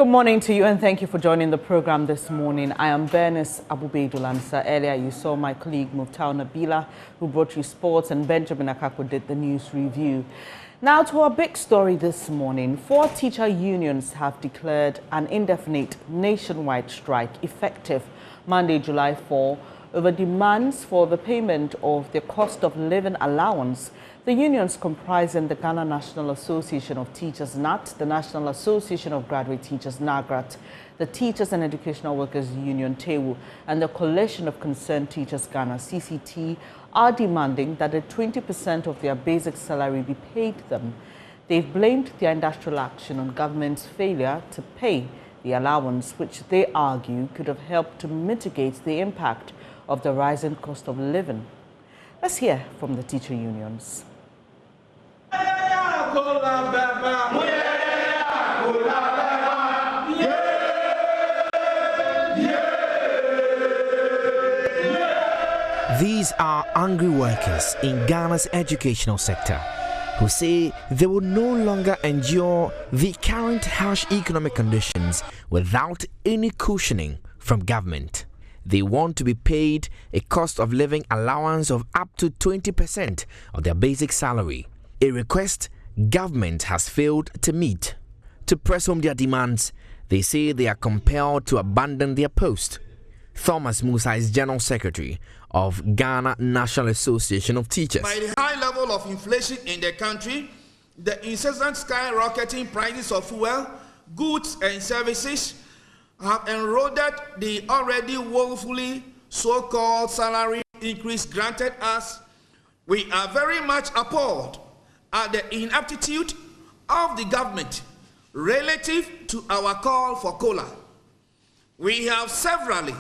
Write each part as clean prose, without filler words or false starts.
Good morning to you and thank you for joining the program this morning. I am Bernice Abu-Baidoo Lansah. Earlier you saw my colleague Muftau Nabila who brought you sports, and Benjamin Akako did the news review. Now to our big story this morning. 4 teacher unions have declared an indefinite nationwide strike effective Monday, July 4 over demands for the payment of the cost of living allowance. The unions comprising the Ghana National Association of Teachers (GNAT), the National Association of Graduate Teachers (NAGRAT), the Teachers and Educational Workers Union (TEWU), and the Coalition of Concerned Teachers Ghana (CCT) are demanding that the 20% of their basic salary be paid them. They've blamed their industrial action on government's failure to pay the allowance, which they argue could have helped to mitigate the impact of the rising cost of living. Let's hear from the teacher unions. These are angry workers in Ghana's educational sector who say they will no longer endure the current harsh economic conditions without any cushioning from government. They want to be paid a cost of living allowance of up to 20% of their basic salary, a request government has failed to meet. To press home their demands, they say they are compelled to abandon their post. Thomas Musa is General Secretary of Ghana National Association of Teachers. By the high level of inflation in the country, the incessant skyrocketing prices of fuel, goods and services have eroded the already woefully so-called salary increase granted us. We are very much appalled at the inaptitude of the government relative to our call for COLA. We have severally,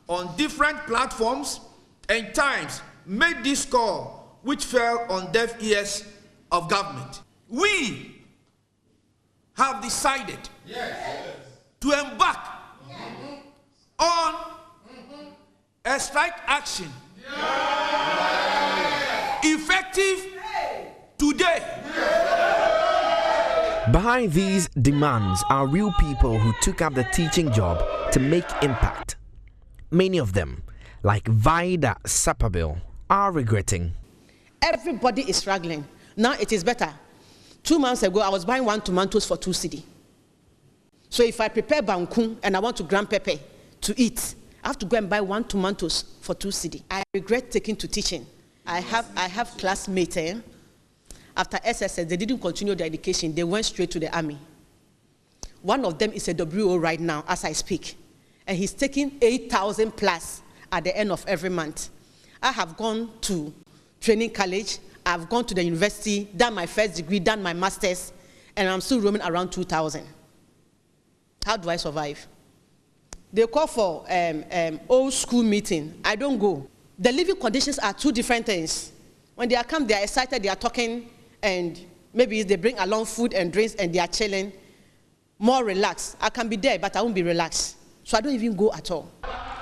on different platforms and times, made this call, which fell on deaf ears of government. We have decided to embark on a strike action effective today. Behind these demands are real people who took up the teaching job to make impact. Many of them, like Vida Sapabil, are regretting. Everybody is struggling. Now it is better. 2 months ago, I was buying 1 tomatoes for 2 cedi. So if I prepare bankun and I want to grind pepper to eat, I have to go and buy 1 tomatoes for 2 cedi. I regret taking to teaching. I have classmates. After SSS, they didn't continue their education. They went straight to the army. One of them is a WO right now, as I speak. And he's taking 8,000 plus at the end of every month. I have gone to training college. I've gone to the university, done my first degree, done my master's, and I'm still roaming around 2,000. How do I survive? They call for old school meeting. I don't go. The living conditions are 2 different things. When they are come, they are excited, they are talking, and maybe they bring along food and drinks and they are chilling, more relaxed. I can be there, but I won't be relaxed. So I don't even go at all.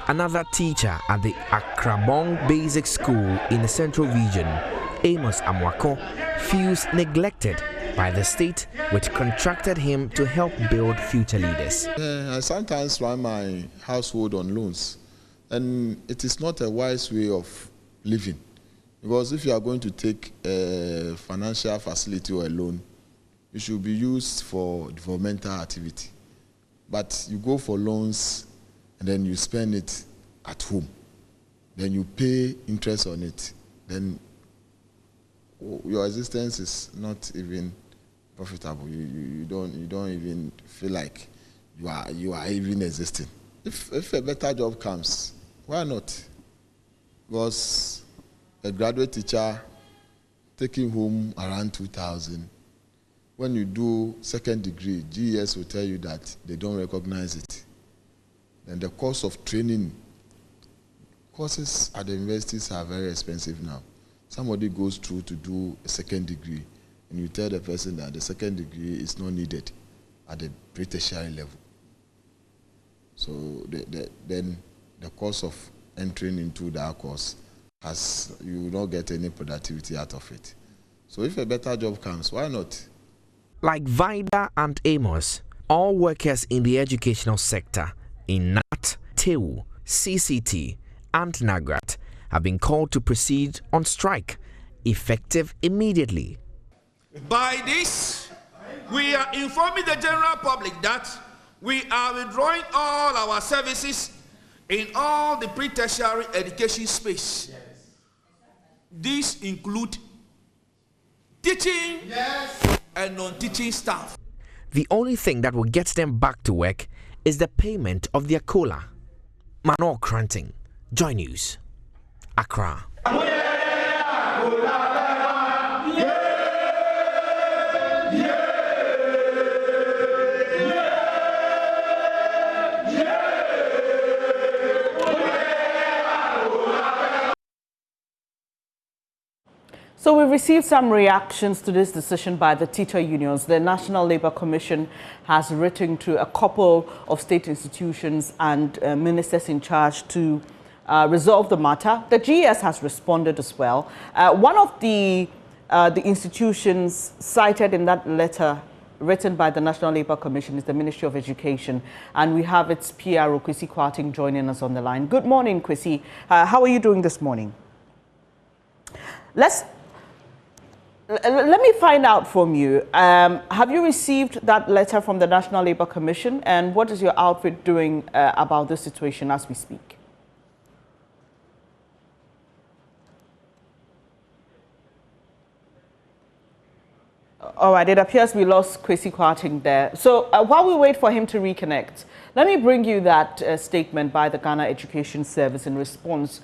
Another teacher at the Akrabong Basic School in the Central Region, Amos Amwako, feels neglected by the state, which contracted him to help build future leaders. I sometimes run my household on loans, and it is not a wise way of living. Because if you are going to take a financial facility or a loan, it should be used for developmental activity. But you go for loans and then you spend it at home. Then you pay interest on it. Then your existence is not even profitable. You don't even feel like you are even existing. If a better job comes, why not? Because a graduate teacher taking home around 2,000. When you do second degree, GES will tell you that they don't recognize it. And the cost of training, courses at the universities are very expensive now. Somebody goes through to do a second degree, and you tell the person that the second degree is not needed at the pre-tertiary level. So then the cost of entering into that course, you will not get any productivity out of it. So if a better job comes, why not? Like Vida and Amos, all workers in the educational sector in NAT, TEWU, CCT, and NAGRAT have been called to proceed on strike, effective immediately. By this, we are informing the general public that we are withdrawing all our services in all the pre-tertiary education space. Yes. These include teaching and non-teaching staff. The only thing that will get them back to work is the payment of their COLA. Manuel Cranting, Joy News, Accra. So we received some reactions to this decision by the teacher unions. The National Labour Commission has written to a couple of state institutions and ministers in charge to resolve the matter. The GES has responded as well. One of the institutions cited in that letter written by the National Labour Commission is the Ministry of Education, and we have its PRO, Kwesi Kwarteng, joining us on the line. Good morning, Kwesi. How are you doing this morning? Let me find out from you. Have you received that letter from the National Labour Commission, and what is your outfit doing about this situation as we speak? All right, it appears we lost Kwesi Kwarteng there. So while we wait for him to reconnect, let me bring you that statement by the Ghana Education Service in response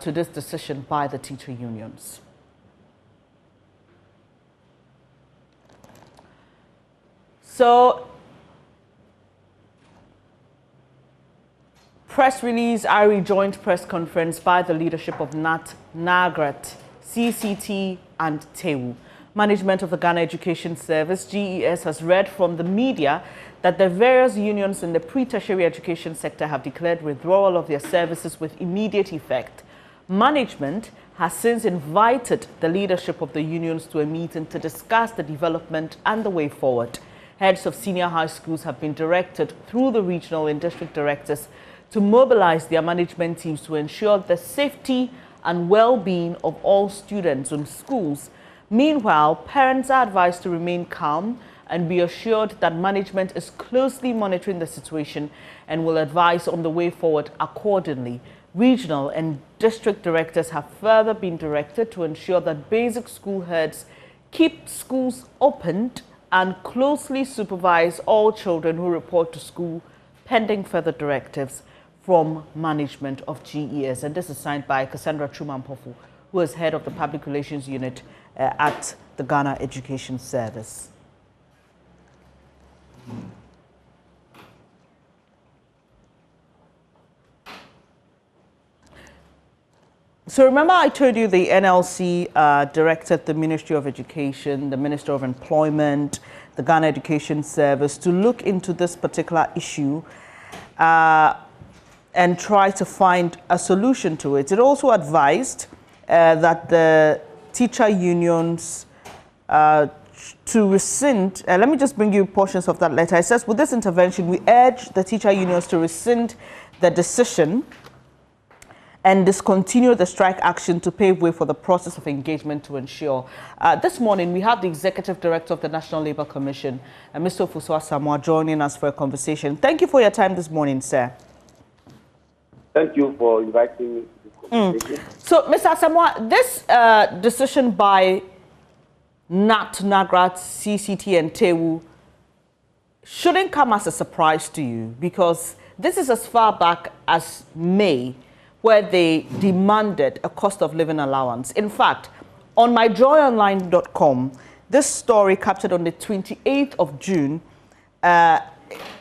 to this decision by the teacher unions. So, press release, IRE joint press conference by the leadership of NAT, NAGRAT, CCT, and TEWU. Management of the Ghana Education Service, GES, has read from the media that the various unions in the pre-tertiary education sector have declared withdrawal of their services with immediate effect. Management has since invited the leadership of the unions to a meeting to discuss the development and the way forward. Heads of senior high schools have been directed through the regional and district directors to mobilize their management teams to ensure the safety and well-being of all students in schools. Meanwhile, parents are advised to remain calm and be assured that management is closely monitoring the situation and will advise on the way forward accordingly. Regional and district directors have further been directed to ensure that basic school heads keep schools opened and closely supervise all children who report to school, pending further directives from management of GES. And this is signed by Cassandra Truman-Pofu, who is head of the Public Relations Unit at the Ghana Education Service. So remember I told you the NLC directed the Ministry of Education, the Minister of Employment, the Ghana Education Service to look into this particular issue and try to find a solution to it. It also advised that the teacher unions to rescind, let me just bring you portions of that letter. It says, with this intervention, we urge the teacher unions to rescind the decision and discontinue the strike action to pave way for the process of engagement to ensure. This morning, we have the Executive Director of the National Labour Commission, Mr. Ofosu Asamoah, joining us for a conversation. Thank you for your time this morning, sir. Thank you for inviting me to this conversation. So, Mr. Asamoah, this decision by NAT, NAGRAT, CCT, and TEWU shouldn't come as a surprise to you, because this is as far back as May, where they demanded a cost of living allowance. In fact, on myjoyonline.com, this story captured on the 28th of June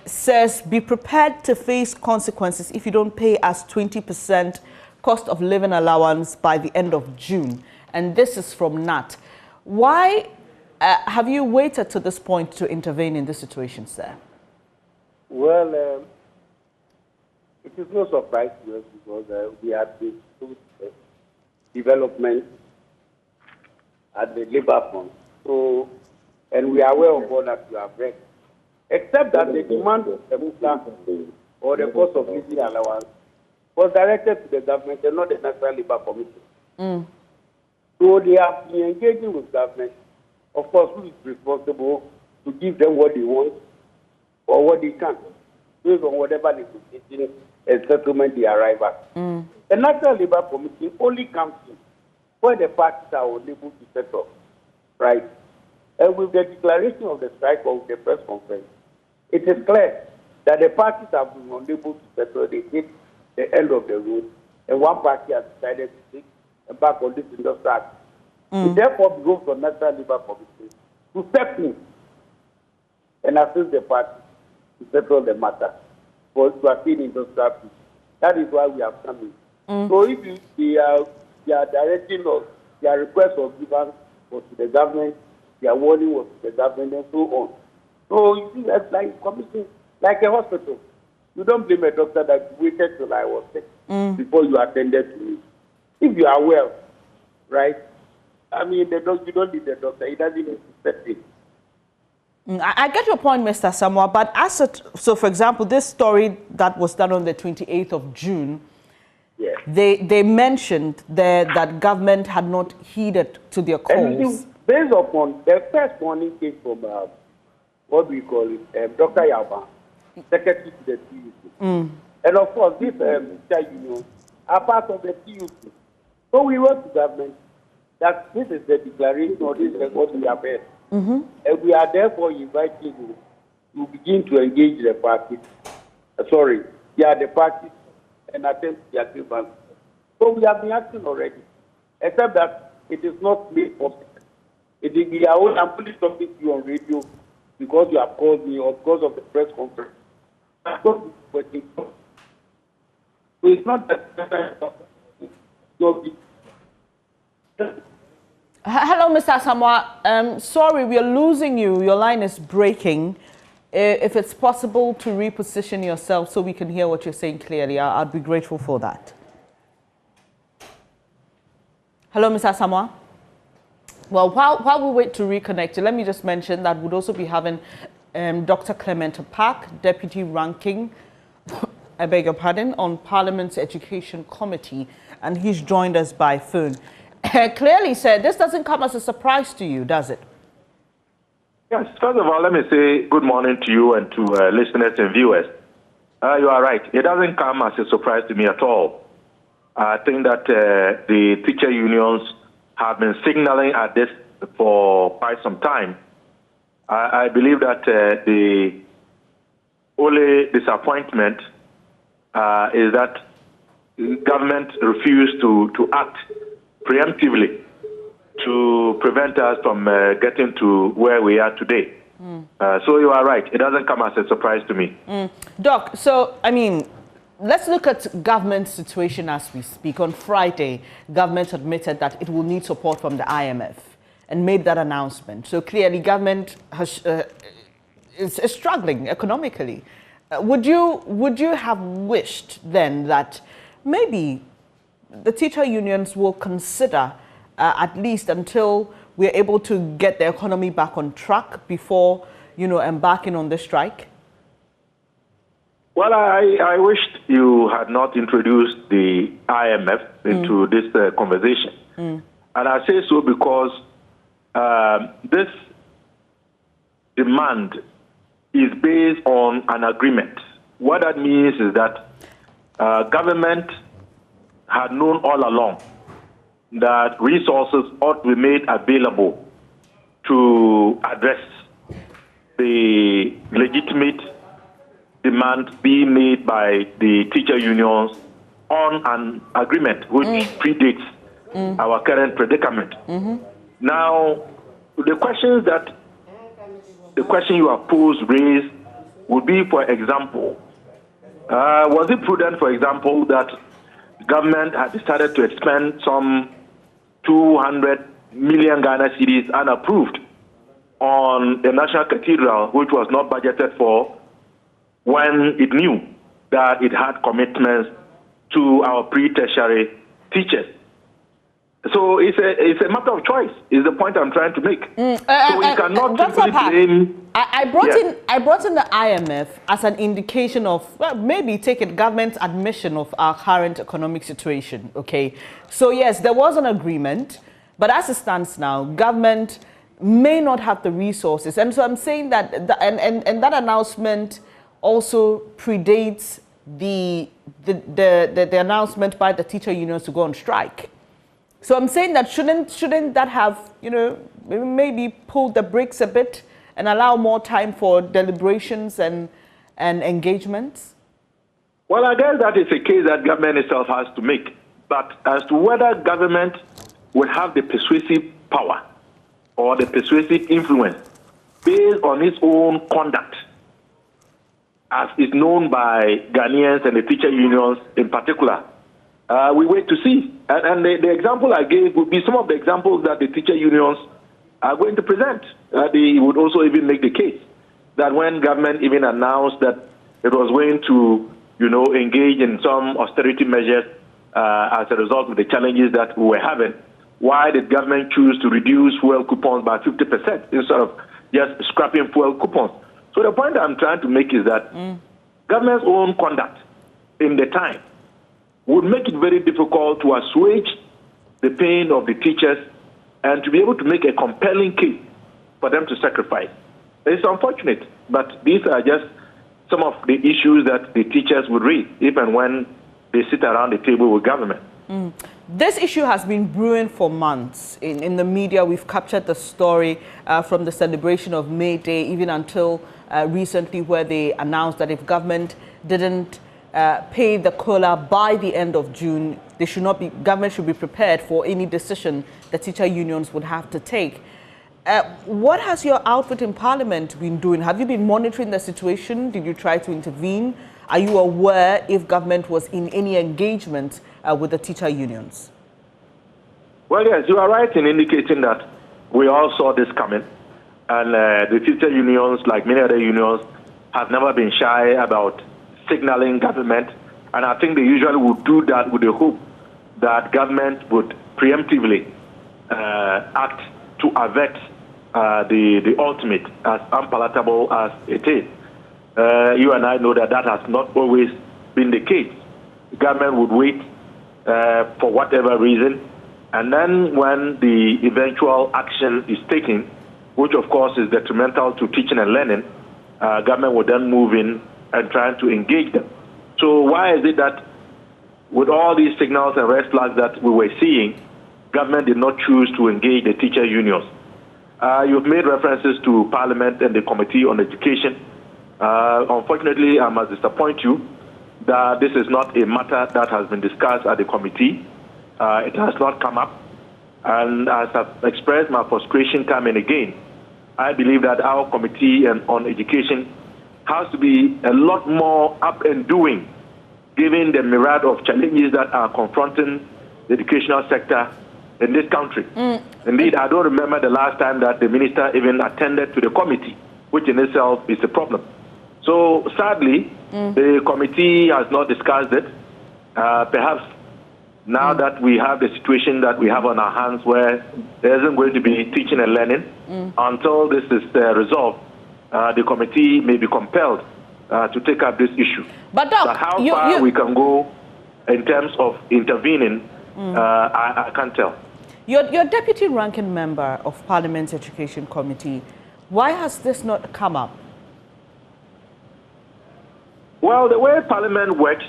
says, be prepared to face consequences if you don't pay us 20% cost of living allowance by the end of June. And this is from NAT. Why have you waited to this point to intervene in this situation, sir? Well, it is no surprise to us because we had this development at the Labour Front. So, and we are aware of all that you have read. except that the demand of the movement or the cost of living allowance was directed to the government and not the National Labour Commission. So they have been engaging with government, of course, who is responsible to give them what they want or what they can, based on whatever negotiation and settlement they arrive at. The National Labour Commission only comes in where the parties are unable to settle, right? And with the declaration of the strike or with the press conference, it is clear that the parties have been unable to settle. They hit the end of the road, and one party has decided to take back on this industrial act. It therefore behoves the National Labour Commission to step in and assist the party to settle the matter for to attain industrial peace. That is why we have come in. So if they are directing us, their request of grievance was to the government, their warning was to the government, and so on. So you see, that's like commission, like a hospital. You don't blame a doctor that waited till I was sick before you attended to me. If you are well, right? I mean, you don't need the doctor. He doesn't need to step in. I get your point, Mr. Samoa, but so for example, this story that was done on the 28th of June, yes. they mentioned there that government had not heeded to their calls. Based upon the first warning came from, what we call it, Dr. Yaba, Secretary to the TEWU. And of course, this teacher union are part of the TEWU. So we wrote to government that this is the declaration or this is what we have heard. And we are therefore inviting you to begin to engage the parties. The parties and attempt their grievance. So we have been acting already, except that it is not made public. It is we are I'm only talking to you on radio because you have called me or because of the press conference. So it's not that. Hello, Mr. Samoa. Sorry, we are losing you. Your line is breaking. If it's possible to reposition yourself so we can hear what you're saying clearly, I'd be grateful for that. Hello, Mr. Samoa. Well, while we wait to reconnect, let me just mention that we'd also be having Dr. Clement Park, Deputy Ranking, I beg your pardon, on Parliament's Education Committee, and he's joined us by phone. Clearly, sir, this doesn't come as a surprise to you, does it? Yes, first of all, let me say good morning to you and to listeners and viewers. You are right. It doesn't come as a surprise to me at all. I think that the teacher unions have been signaling at this for quite some time. I believe that the only disappointment is that government refused to act preemptively to prevent us from getting to where we are today. So you are right. It doesn't come as a surprise to me. Doc, so, I mean, let's look at government situation as we speak. On Friday, government admitted that it will need support from the IMF and made that announcement. So clearly, government is struggling economically. Would you have wished then that maybe the teacher unions will consider at least until we're able to get the economy back on track before, embarking on the strike? Well, I wished you had not introduced the IMF into this conversation. And I say so because this demand is based on an agreement. What that means is that government had known all along that resources ought to be made available to address the legitimate demand being made by the teacher unions on an agreement which predates our current predicament. Now, the question you have raised would be, for example, was it prudent, for example, that government had decided to expend some 200 million Ghana cedis unapproved on the National Cathedral, which was not budgeted for, when it knew that it had commitments to our pre-tertiary teachers? So it's a matter of choice, is the point I'm trying to make. So you cannot simply blame... I brought in the IMF as an indication of, well, maybe take it, government's admission of our current economic situation, okay? So yes, there was an agreement, but as it stands now, government may not have the resources. And so I'm saying that, and that announcement also predates the announcement by the teacher unions to go on strike. So I'm saying that shouldn't that have, you know, maybe pulled the brakes a bit and allow more time for deliberations and engagements? Well, I guess that is a case that government itself has to make. But as to whether government would have the persuasive power or the persuasive influence based on its own conduct, as is known by Ghanaians and the teacher unions in particular, we wait to see. And the example I gave would be some of the examples that the teacher unions are going to present. They would also even make the case that when government even announced that it was going to, you know, engage in some austerity measures as a result of the challenges that we were having, why did government choose to reduce fuel coupons by 50% instead of just scrapping fuel coupons? So the point I'm trying to make is that government's own conduct in the time would make it very difficult to assuage the pain of the teachers and to be able to make a compelling case for them to sacrifice. It's unfortunate, but these are just some of the issues that the teachers would raise, even when they sit around the table with government. This issue has been brewing for months. In the media, we've captured the story from the celebration of May Day, even until recently, where they announced that if government didn't pay the COLA by the end of June, government should be prepared for any decision the teacher unions would have to take. What has your outfit in Parliament been doing? Have you been monitoring the situation? Did you try to intervene? Are you aware if government was in any engagement with the teacher unions? Well, yes, you are right in indicating that we all saw this coming. And the teacher unions, like many other unions, have never been shy about signaling government. And I think they usually would do that with the hope that government would preemptively act to avert the ultimate, as unpalatable as it is. You and I know that that has not always been the case. The government would wait for whatever reason, and then when the eventual action is taken, which of course is detrimental to teaching and learning, government would then move in and try to engage them. So why is it that with all these signals and red flags that we were seeing, government did not choose to engage the teacher unions? You've made references to Parliament and the Committee on Education. Unfortunately, I must disappoint you that this is not a matter that has been discussed at the committee. It has not come up. And as I've expressed my frustration time and again, I believe that our Committee on Education has to be a lot more up and doing, given the myriad of challenges that are confronting the educational sector in this country. Indeed, I don't remember the last time that the minister even attended to the committee, which in itself is a problem. So sadly, the committee has not discussed it. Perhaps now that we have the situation that we have on our hands where there isn't going to be teaching and learning, until this is resolved, the committee may be compelled to take up this issue. But how far we can go in terms of intervening, I can't tell. Your deputy ranking member of Parliament's Education Committee, why has this not come up? Well, the way Parliament works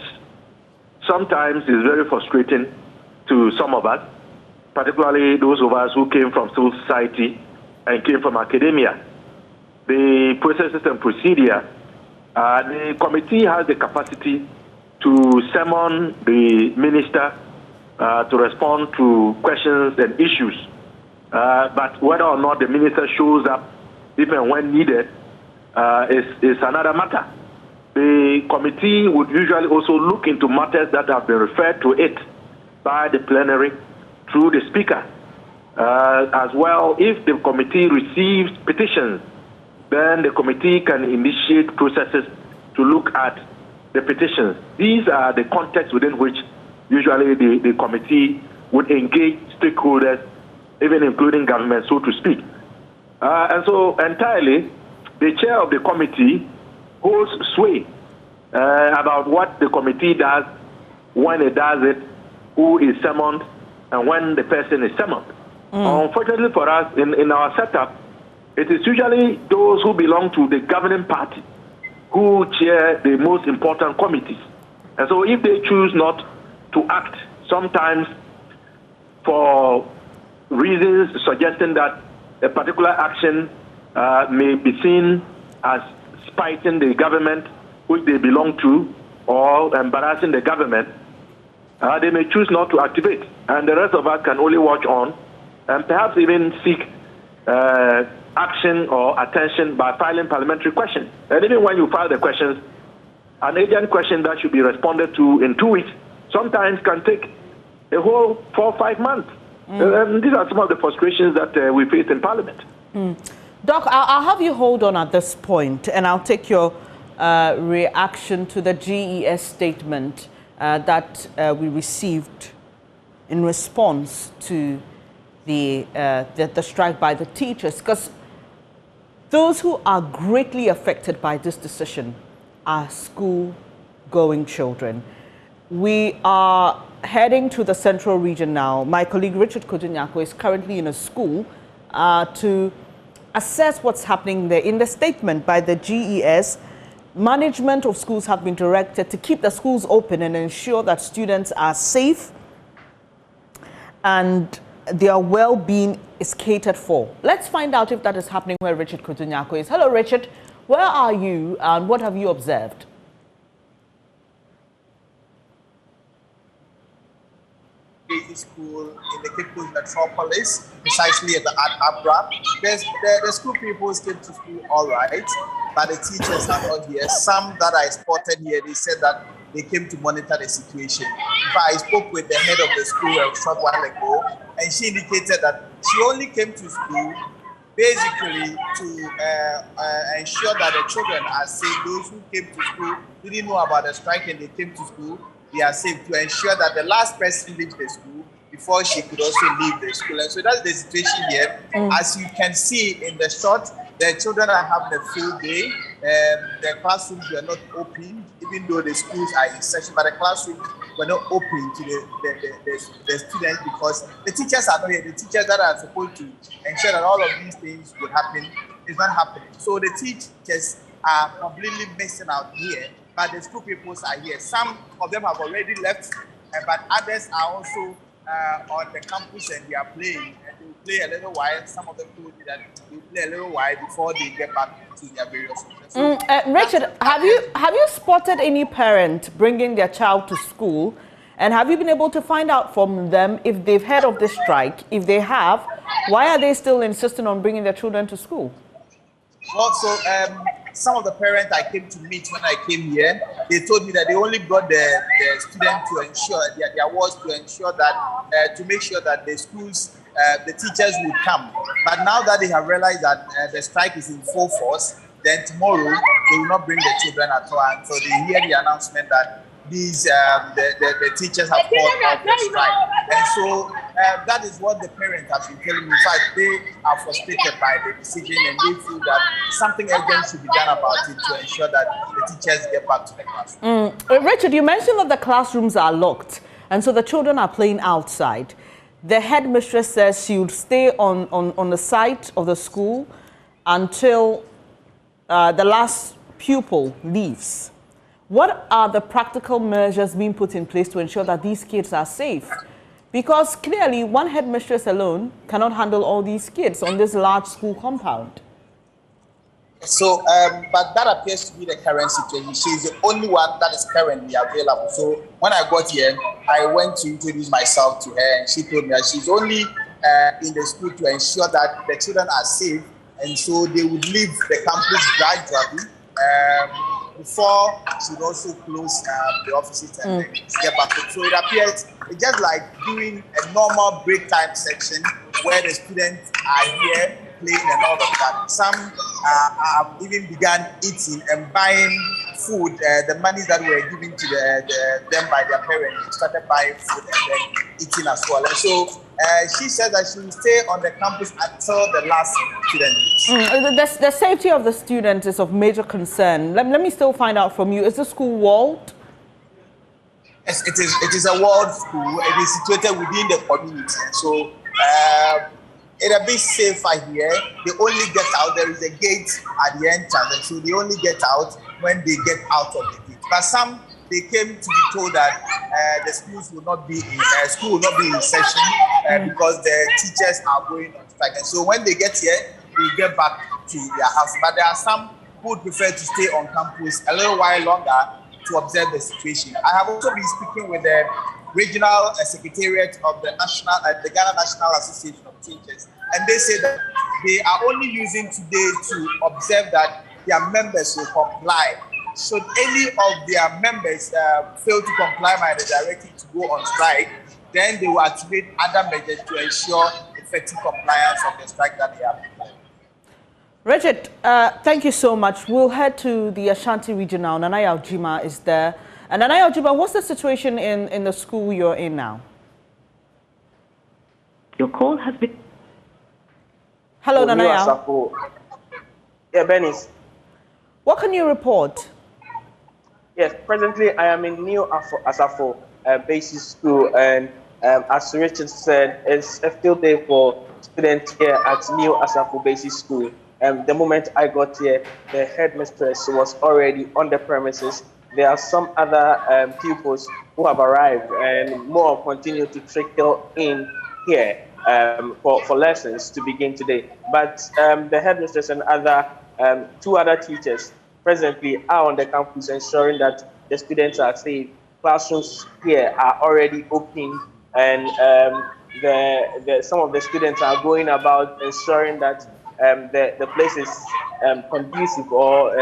sometimes is very frustrating to some of us, particularly those of us who came from civil society and came from academia. The processes and procedure, the committee has the capacity to summon the minister to respond to questions and issues. But whether or not the minister shows up, even when needed, is another matter. The committee would usually also look into matters that have been referred to it by the plenary through the speaker. As well, if the committee receives petitions, then the committee can initiate processes to look at the petitions. These are the contexts within which usually the committee would engage stakeholders, even including government, so to speak. And so entirely, the chair of the committee holds sway about what the committee does, when it does it, who is summoned, and when the person is summoned. Unfortunately for us, in our setup, it is usually those who belong to the governing party who chair the most important committees. And so if they choose not to act, sometimes for reasons suggesting that a particular action may be seen as spiting the government which they belong to or embarrassing the government, they may choose not to activate. And the rest of us can only watch on and perhaps even seek action or attention by filing parliamentary questions. And even when you file the questions, an agent question that should be responded to in 2 weeks sometimes can take a whole 4 or 5 months. And these are some of the frustrations that we face in Parliament. Doc, I'll have you hold on at this point, and I'll take your reaction to the GES statement that we received in response to the strike by the teachers, because those who are greatly affected by this decision are school-going children. We are heading to the central region now. My colleague Richard Kojunyako is currently in a school to assess what's happening there. In the statement by the GES, management of schools have been directed to keep the schools open and ensure that students are safe and their well-being is catered for. Let's find out if that is happening where Richard Kojunyako is. Hello, Richard. Where are you and what have you observed? School in the Cape Coast metropolis, precisely at the Abra. The school pupils came to school all right, but the teachers are not here. Some that I spotted here, they said that they came to monitor the situation. But I spoke with the head of the school a short while ago, and she indicated that she only came to school basically to ensure that the children are safe. Those who came to school didn't know about the strike and they came to school, they are safe, to ensure that the last person leaves the school before she could also leave the school. And so that's the situation here. As you can see in the shot, the children are having a full day. The classrooms were not open, even though the schools are in session, but the classrooms were not open to the students because the teachers are not here. The teachers that are supposed to ensure that all of these things would happen is not happening. So the teachers are completely missing out here, but the school pupils are here. Some of them have already left, but others are also on the campus and they are playing. And they will play a little while. Some of them told me that they will play a little while before they get back to their various homes. So Richard, have you spotted any parent bringing their child to school? And have you been able to find out from them if they've heard of this strike? If they have, why are they still insisting on bringing their children to school? Well, so some of the parents I came to meet when I came here, they told me that they only brought the students to ensure, their was to ensure that, to make sure that the schools, the teachers would come. But now that they have realized that the strike is in full force, then tomorrow they will not bring the children at all. And so they hear the announcement that these the teachers have called out the strike. And so that is what the parents have been telling me. In fact, they are frustrated by the decision and they feel that something urgent should be done about it to ensure that the teachers get back to the classroom. Richard, you mentioned that the classrooms are locked and so the children are playing outside. The headmistress says she would stay on the site of the school until the last pupil leaves. What are the practical measures being put in place to ensure that these kids are safe? Because clearly, one headmistress alone cannot handle all these kids on this large school compound. So, but that appears to be the current situation. She's the only one that is currently available. So when I got here, I went to introduce myself to her and she told me that she's only in the school to ensure that the children are safe. And so they would leave the campus gradually before she would also close the offices and then get back. So it appears it's just like doing a normal break time section where the students are here playing and all of that. Some have even begun eating and buying food, the money that were given to them by their parents, they started buying food and then eating as well. And so she said that she will stay on the campus until the last student leaves. The safety of the students is of major concern. Let me still find out from you. Is the school walled? Yes, it is a walled school. It is situated within the community. So it's a bit safer here. They only get out. There is a gate at the entrance, and so they only get out when they get out of the gate. But some, they came to be told that the schools will not be in session because the teachers are going on strike. And so when they get here, they get back to their house. But there are some who would prefer to stay on campus a little while longer to observe the situation. I have also been speaking with the regional secretariat of the Ghana National Association of Teachers, and they say that they are only using today to observe that their members will comply. Should any of their members fail to comply by the directive to go on strike, then they will activate other measures to ensure effective compliance of the strike that they have applied. Richard, thank you so much. We'll head to the Ashanti region now. Nanaya Ojima is there. And Nanaya Ojima, what's the situation in the school you're in now? Your call has been... Hello, Nanaya. Yeah, Bernice. What can you report? Yes, presently I am in New Asafo Basic School, and as Richard said, it's a field day for students here at New Asafo Basic School. The moment I got here, the headmistress was already on the premises. There are some other pupils who have arrived, and more continue to trickle in here for lessons to begin today. But the headmistress and two other teachers presently are on the campus ensuring that the students are safe. Classrooms here are already open, and some of the students are going about ensuring that the place is conducive, or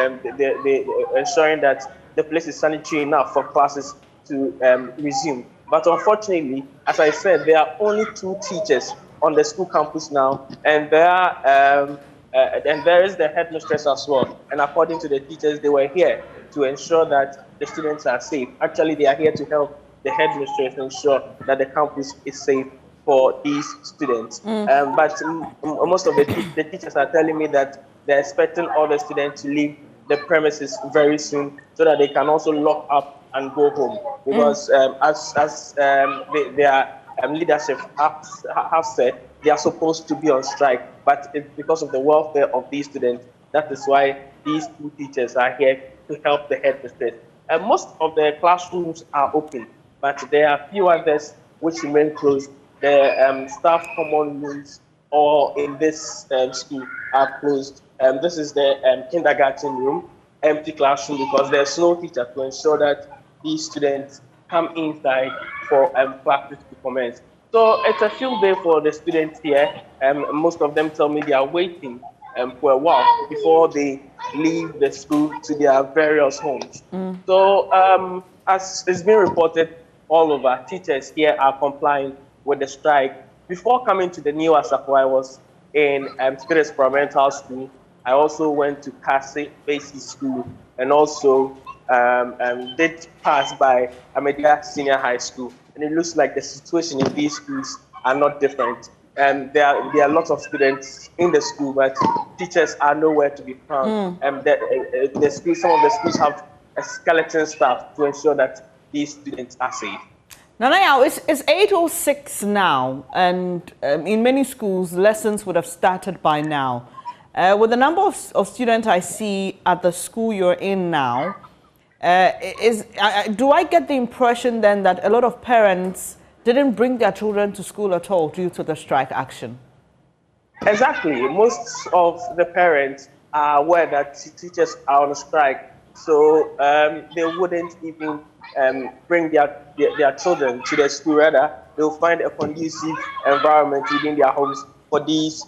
ensuring that the place is sanitary enough for classes to resume. But unfortunately, as I said, there are only 2 teachers on the school campus now, and there is the headmistress as well. And according to the teachers, they were here to ensure that the students are safe. Actually, they are here to help the headmistress ensure that the campus is safe for these students. But most of the teachers are telling me that they're expecting all the students to leave the premises very soon so that they can also lock up and go home. Because as their leadership have said, they are supposed to be on strike, but it's because of the welfare of these students. That is why these 2 teachers are here to help the headmistress. Most of the classrooms are open, but there are few others which remain closed. The staff common rooms or in this school are closed. This is the kindergarten room, empty classroom, because there's no teacher to ensure that these students come inside for practice to commence. So it's a field day for the students here. Most of them tell me they are waiting for a while before they leave the school to their various homes. So as it's been reported all over, teachers here are complying with the strike. Before coming to the New Asafo, I was in Spirit Experimental School. I also went to Kasi Basic School, and also did pass by Amedia Senior High School. And it looks like the situation in these schools are not different. There are lots of students in the school, but teachers are nowhere to be found. Some of the schools have a skeleton staff to ensure that these students are safe. Nanaya, it's 8:06 now, and in many schools, lessons would have started by now. With the number of students I see at the school you're in now, do I get the impression then that a lot of parents didn't bring their children to school at all due to the strike action? Exactly. Most of the parents are aware that teachers are on strike, so they wouldn't even bring their children to the school. Rather, they'll find a conducive environment within their homes for these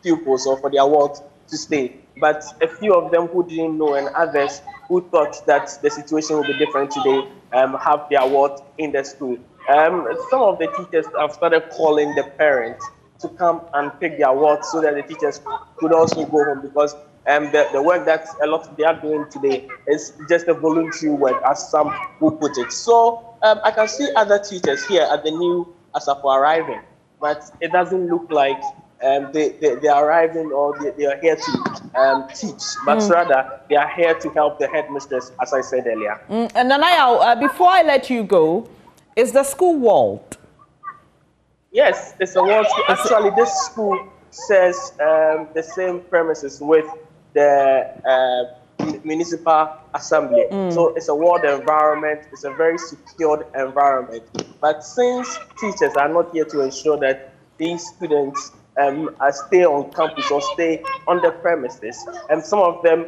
pupils or for their wards to stay. But a few of them who didn't know, and others who thought that the situation would be different today, have their ward in the school. Some of the teachers have started calling the parents to come and pick their work so that the teachers could also go home, because the work that a lot they are doing today is just a voluntary work, as some will put it. So I can see other teachers here at the new ASAPO arriving, but it doesn't look like they are arriving or they are here to teach, but rather they are here to help the headmistress, as I said earlier. And Nanaya, before I let you go, is the school walled? Yes, it's a walled school. Actually, this school shares the same premises with the municipal assembly. So it's a walled environment. It's a very secured environment. But since teachers are not here to ensure that these students stay on campus or stay on the premises, and some of them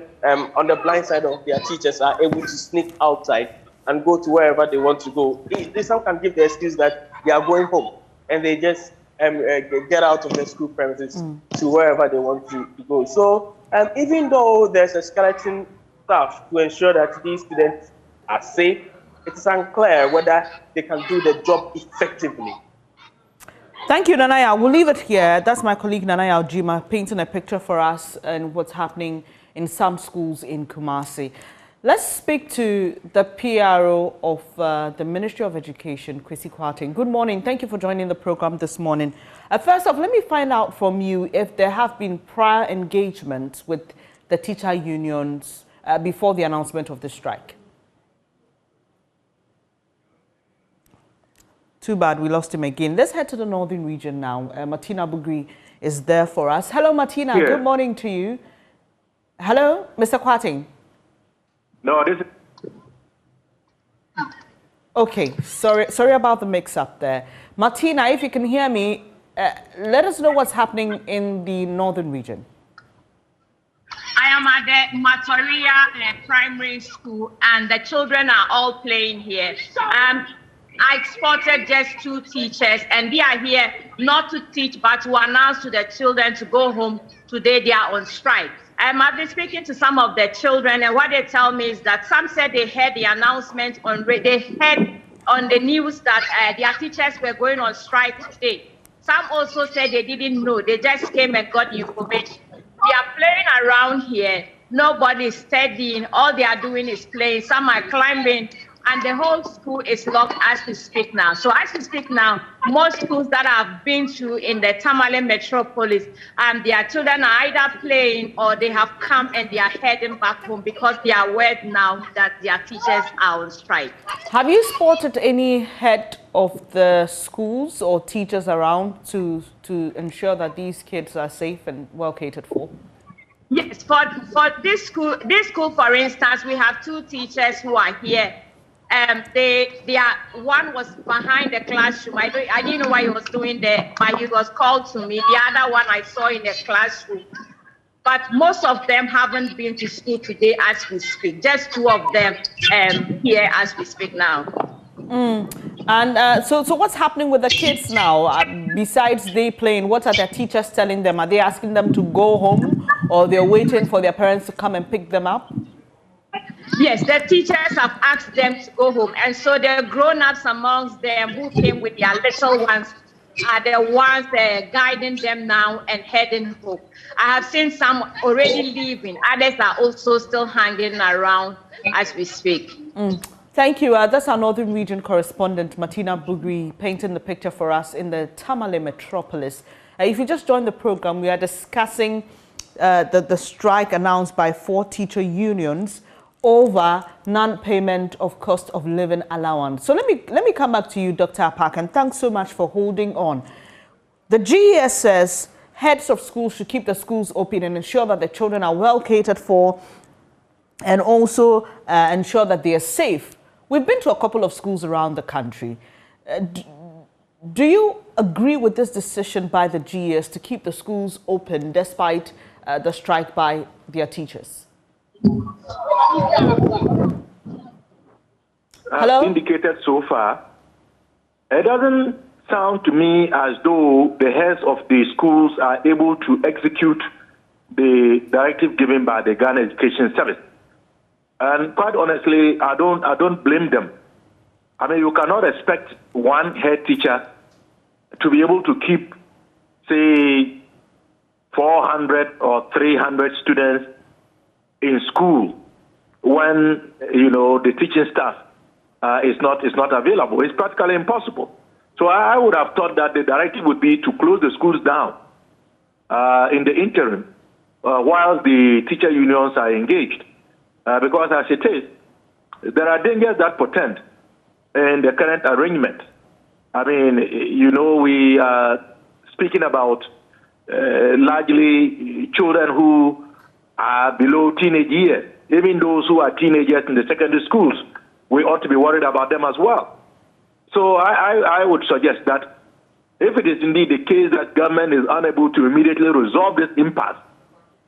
on the blind side of their teachers are able to sneak outside and go to wherever they want to go. Some can give the excuse that they are going home, and they just get out of the school premises to wherever they want to go. So even though there's a skeleton staff to ensure that these students are safe, it's unclear whether they can do the job effectively. Thank you, Nanaya. We'll leave it here. That's my colleague Nanaya Ojima painting a picture for us and what's happening in some schools in Kumasi. Let's speak to the PRO of the Ministry of Education, Kwesi Kwarteng. Good morning. Thank you for joining the program this morning. First off, let me find out from you if there have been prior engagements with the teacher unions before the announcement of the strike. Too bad we lost him again. Let's head to the northern region now. Martina Bugri is there for us. Hello, Martina. Yeah. Good morning to you. Hello, Mr. Kwarteng. No, this is... Okay, sorry about the mix-up there. Martina, if you can hear me, let us know what's happening in the northern region. I am at the Matoria Primary School, and the children are all playing here. I spotted just 2 teachers, and they are here not to teach, but to announce to the children to go home. Today they are on strike. I've been speaking to some of the children, and what they tell me is that some said they heard the announcement they heard on the news that their teachers were going on strike today. Some also said they didn't know, they just came and got the information. They are playing around here. Nobody is studying. All they are doing is playing. Some are climbing, and the whole school is locked as we speak now. So as we speak now, most schools that I've been to in the Tamale metropolis, their children are either playing or they have come and they are heading back home because they are aware now that their teachers are on strike. Have you spotted any head of the schools or teachers around to ensure that these kids are safe and well catered for? Yes, for this school, for instance, we have 2 teachers who are here. One was behind the classroom. I didn't know what he was doing there, but he was called to me. The other one I saw in the classroom. But most of them haven't been to school today as we speak. Just 2 of them here as we speak now. And so what's happening with the kids now? Besides they playing, what are their teachers telling them? Are they asking them to go home, or they're waiting for their parents to come and pick them up? Yes, the teachers have asked them to go home. And so the grown-ups amongst them who came with their little ones are the ones guiding them now and heading home. I have seen some already leaving. Others are also still hanging around as we speak. Thank you. That's our Northern Region correspondent, Martina Bugri, painting the picture for us in the Tamale metropolis. If you just joined the program, we are discussing the strike announced by 4 teacher unions over non-payment of cost of living allowance. So let me come back to you, Dr. Apak, and thanks so much for holding on. The GES says heads of schools should keep the schools open and ensure that the children are well catered for, and also ensure that they are safe. We've been to a couple of schools around the country. Do you agree with this decision by the GES to keep the schools open despite the strike by their teachers? As indicated so far, it doesn't sound to me as though the heads of the schools are able to execute the directive given by the Ghana Education Service. And quite honestly, I don't blame them. I mean, you cannot expect one head teacher to be able to keep say, 400 or 300 students in school when, the teaching staff is not available. It's practically impossible. So I would have thought that the directive would be to close the schools down in the interim while the teacher unions are engaged. Because as it is, there are dangers that portend in the current arrangement. I mean, we are speaking about largely children who are below teenage years. Even those who are teenagers in the secondary schools, we ought to be worried about them as well. So I would suggest that if it is indeed the case that government is unable to immediately resolve this impasse,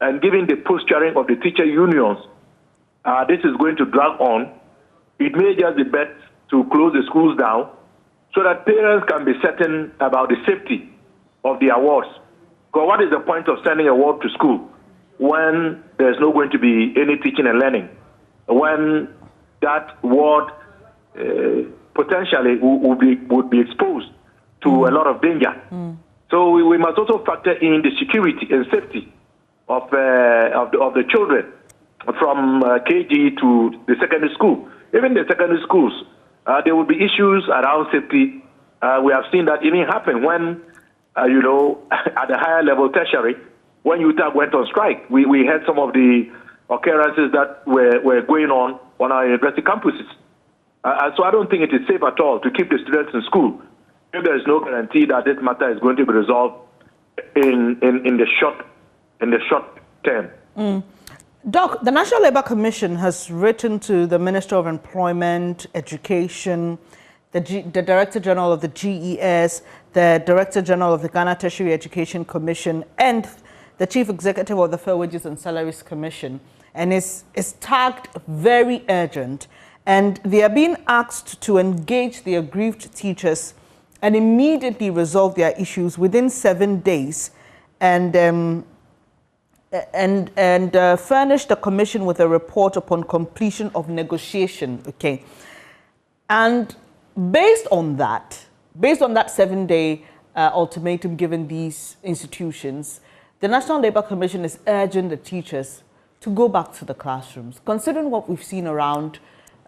and given the posturing of the teacher unions, this is going to drag on, it may just be best to close the schools down so that parents can be certain about the safety of the awards. Because what is the point of sending a award to school when there's not going to be any teaching and learning, when that ward potentially would be exposed to a lot of danger? So we must also factor in the security and safety of the children from KG to the secondary school. Even the secondary schools, there will be issues around safety. We have seen that even happen when, at the higher level tertiary, when UTAG went on strike. We had some of the occurrences that were going on our university campuses. So I don't think it is safe at all to keep the students in school if there is no guarantee that this matter is going to be resolved in the short term. Doc, the National Labour Commission has written to the Minister of Employment, Education, the Director General of the GES, the Director General of the Ghana Tertiary Education Commission, and the Chief Executive of the Fair Wages and Salaries Commission, and is tagged very urgent. And they are being asked to engage the aggrieved teachers and immediately resolve their issues within 7 days, and furnish the commission with a report upon completion of negotiation. Okay, and based on that 7-day ultimatum given these institutions, the National Labour Commission is urging the teachers to go back to the classrooms. Considering what we've seen around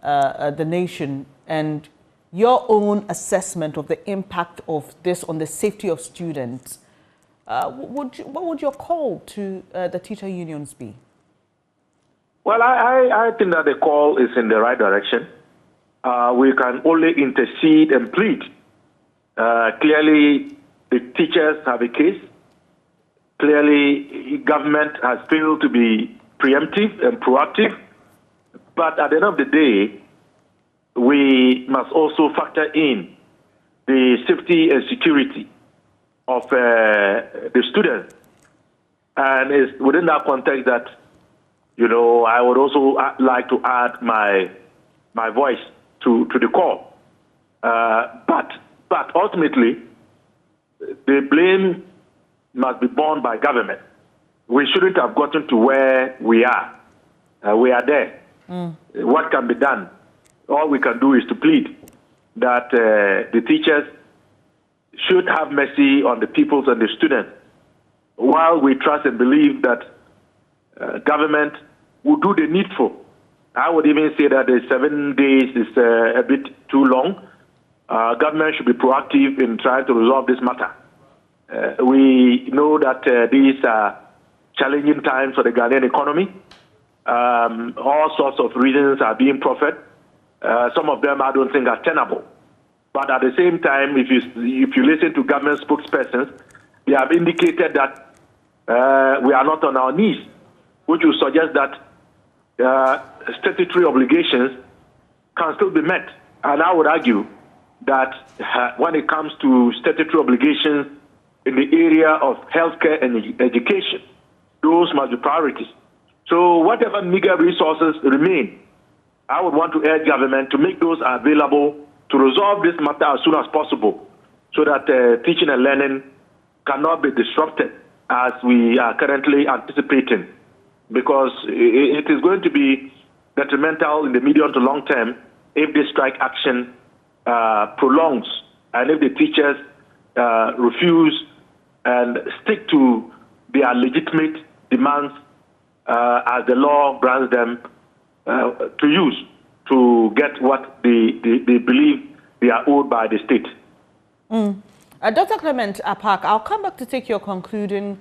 the nation and your own assessment of the impact of this on the safety of students, what would your call to the teacher unions be? Well, I think that the call is in the right direction. We can only intercede and plead. Clearly, the teachers have a case. Clearly, government has failed to be preemptive and proactive. But at the end of the day, we must also factor in the safety and security of the students. And it's within that context that, I would also like to add my voice to the call. But ultimately, the blame must be borne by government. We shouldn't have gotten to where we are. We are there. What can be done? All we can do is to plead that the teachers should have mercy on the pupils and the students, while we trust and believe that government will do the needful. I would even say that the 7 days is a bit too long. Government should be proactive in trying to resolve this matter. We know that these are challenging times for the Ghanaian economy. All sorts of reasons are being proffered. Some of them I don't think are tenable. But at the same time, if you listen to government spokespersons, they have indicated that we are not on our knees, which will suggest that statutory obligations can still be met. And I would argue that when it comes to statutory obligations in the area of healthcare and education, those must be priorities. So whatever meager resources remain, I would want to urge government to make those available to resolve this matter as soon as possible, so that teaching and learning cannot be disrupted as we are currently anticipating, because it is going to be detrimental in the medium to long term if this strike action prolongs, and if the teachers refuse and stick to their legitimate demands as the law grants them to use to get what they believe they are owed by the state. Dr. Clement Apak, I'll come back to take your concluding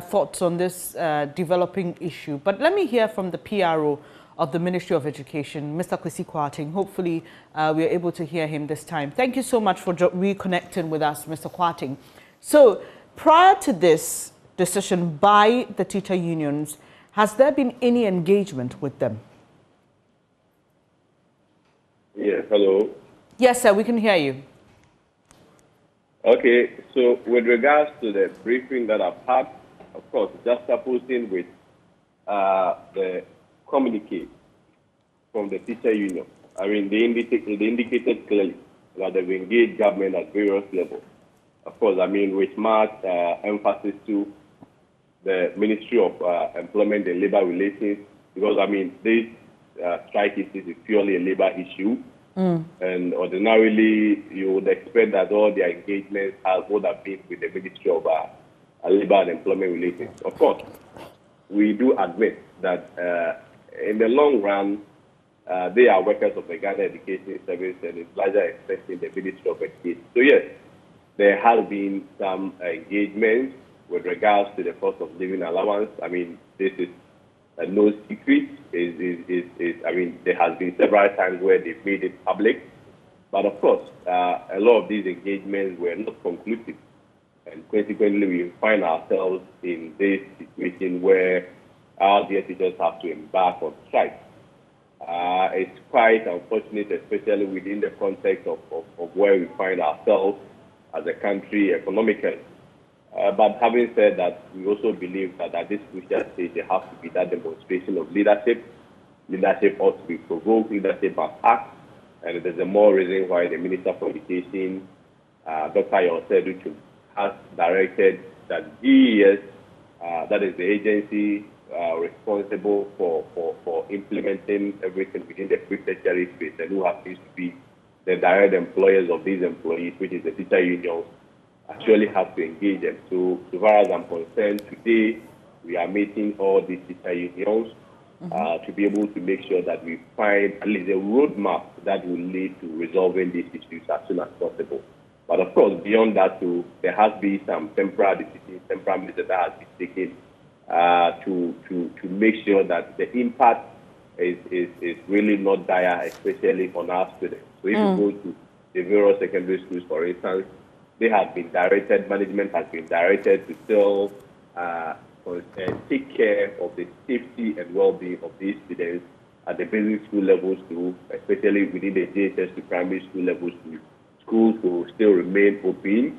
thoughts on this developing issue. But let me hear from the PRO of the Ministry of Education, Mr. Kwesi Kwarteng. Hopefully, we are able to hear him this time. Thank you so much for reconnecting with us, Mr. Kwarteng. So, prior to this decision by the teacher unions, has there been any engagement with them? Yes, hello. Yes, sir, we can hear you. Okay, so with regards to the briefing that I've had, of course, just supposing with the communique from the teacher union. I mean, they indicated clearly that they've engaged government at various levels. Of course, I mean, with much emphasis to the Ministry of Employment and Labor Relations, because, I mean, this strike issue is purely a labor issue. And ordinarily, you would expect that all their engagements would have been with the Ministry of Labor and Employment Relations. Of course, we do admit that in the long run, they are workers of the Ghana Education Service and it's larger extent the Ministry of Education. So yes, there has been some engagements with regards to the cost of living allowance. I mean, this is no secret. I mean, there has been several times where they've made it public. But of course, a lot of these engagements were not conclusive. And consequently, we find ourselves in this situation where our dear teachers have to embark on strike. It's quite unfortunate, especially within the context of where we find ourselves as a country economically. But having said that, we also believe that at this crucial stage, there has to be that demonstration of leadership. Leadership ought to be provoked, leadership must act, and there's a more reason why the Minister for Education, Dr. Yosef, has directed that GES, that is the agency responsible for implementing everything within the pre-tertiary space, and who happens to be the direct employers of these employees, which is the teacher unions, actually have to engage them. So far as I'm concerned, today we are meeting all these teacher unions to be able to make sure that we find at least a roadmap that will lead to resolving these issues as soon as possible. But of course, beyond that too, there has been some temporary decisions, temporary measures that has been taken to make sure that the impact is really not dire, especially on our students. So if you go to the various secondary schools, for instance, they have been directed, management has been directed to still take care of the safety and well-being of these students at the basic school levels too, especially within the JSS to primary school levels too. Schools will still remain open.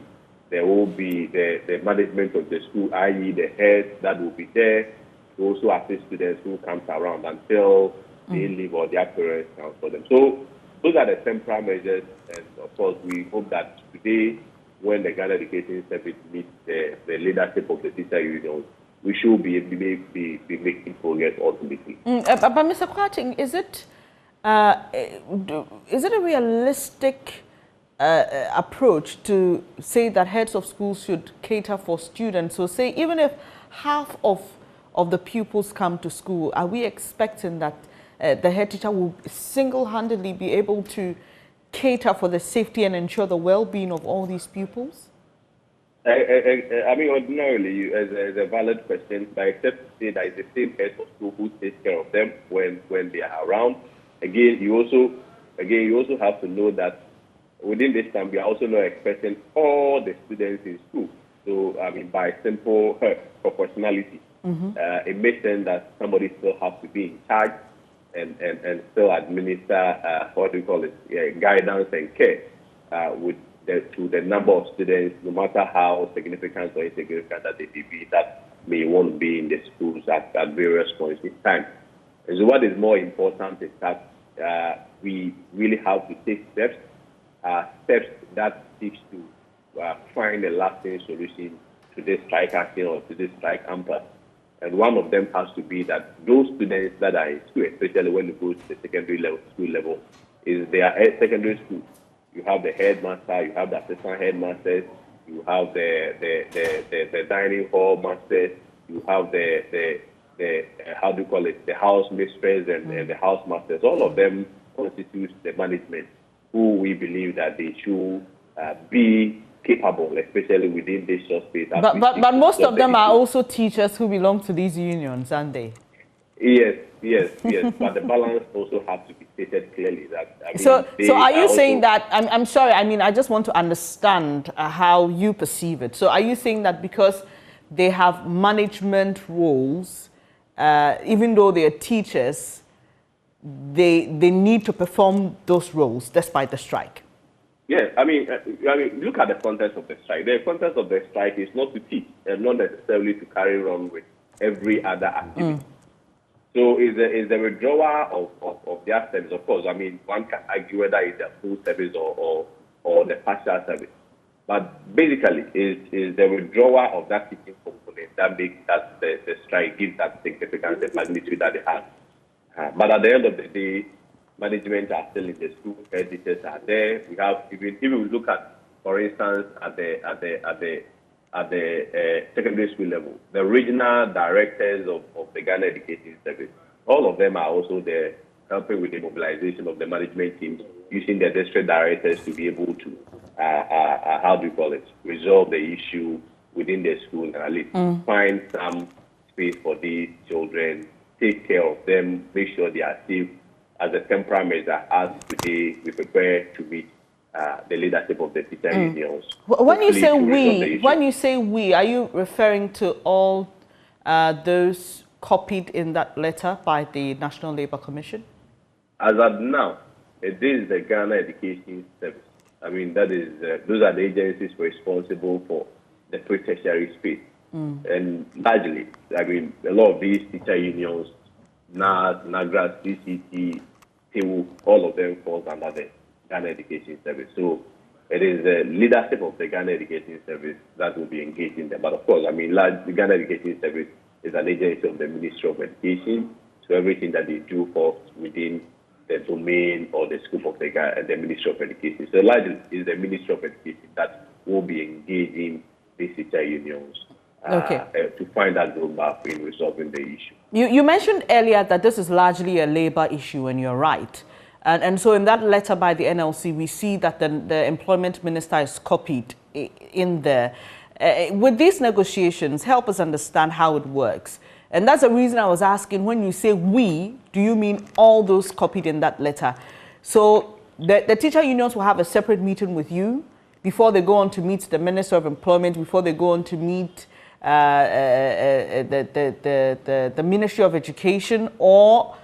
There will be the management of the school, i.e. the head that will be there to also assist students who comes around until they leave or their parents count for them. So those are the temporary measures, and of course we hope that today, when the Ghana Education Service meets the leadership of the teacher unions, we should be making progress ultimately. But Mr. Kwarteng, is it a realistic approach to say that heads of schools should cater for students? So say even if half of the pupils come to school, are we expecting that the head teacher will single-handedly be able to cater for the safety and ensure the well-being of all these pupils? I mean, ordinarily, as a valid question, but except to say that it's the same head of school who takes care of them when they are around. Again, you also have to know that within this time, we are also not expecting all the students in school. So, I mean, by simple proportionality, it makes sense that somebody still has to be in charge and still administer, guidance and care to the number of students, no matter how significant or insignificant that they may be, that may want to be in the schools at various points in time. And so what is more important is that we really have to take steps that seeks to find a lasting solution to this strike action or to this strike impasse. And one of them has to be that those students that are in school, especially when it goes to the secondary level, school level, is they are at secondary school. You have the headmaster, you have the assistant headmasters, you have the dining hall masters, you have the how do you call it, the house mistress and the house masters. All of them constitute the management, who we believe that they should be capable, especially within this short space. But most of them are also teachers who belong to these unions, aren't they? Yes. But the balance also has to be stated clearly. That so are you saying that? I'm sorry. I mean, I just want to understand how you perceive it. So are you saying that because they have management roles, even though they are teachers, they need to perform those roles despite the strike? Yes, I mean, look at the context of the strike. The context of the strike is not to teach and not necessarily to carry on with every other activity. So is the withdrawal of their service. Of course, I mean, one can argue whether it's a full service or the partial service. But basically, is the withdrawal of that teaching component that makes that the strike gives that significance and magnitude that it has. But at the end of the day, management are still in the school, head teachers are there. We have, if we look at, for instance, at the secondary school level, the regional directors of the Ghana Education Service, all of them are also there helping with the mobilization of the management teams, using the district directors to be able to, how do you call it, resolve the issue within the school and at least find some space for these children, take care of them, make sure they are safe. As a temporary measure, as today we prepare to meet the leadership of the teacher unions. When you say we, are you referring to all those copied in that letter by the National Labour Commission? As of now, it is the Ghana Education Service. I mean, that is those are the agencies responsible for the pre-tertiary space. And largely, I mean, a lot of these teacher unions, NAGRAT, CCT, TEWU, all of them falls under the Ghana Education Service. So it is the leadership of the Ghana Education Service that will be engaged in them. But of course, I mean, the Ghana Education Service is an agency of the Ministry of Education, so everything that they do falls within the domain or the scope of the Ministry of Education. So largely, it's the Ministry of Education that will be engaging these teacher unions to find that roadmap in resolving the issue. You mentioned earlier that this is largely a labor issue, and you're right. And so in that letter by the NLC, we see that the employment minister is copied in there. With these negotiations, help us understand how it works. And that's the reason I was asking, when you say we, do you mean all those copied in that letter? So the teacher unions will have a separate meeting with you before they go on to meet the Minister of Employment, before they go on to meet the Ministry of Education, or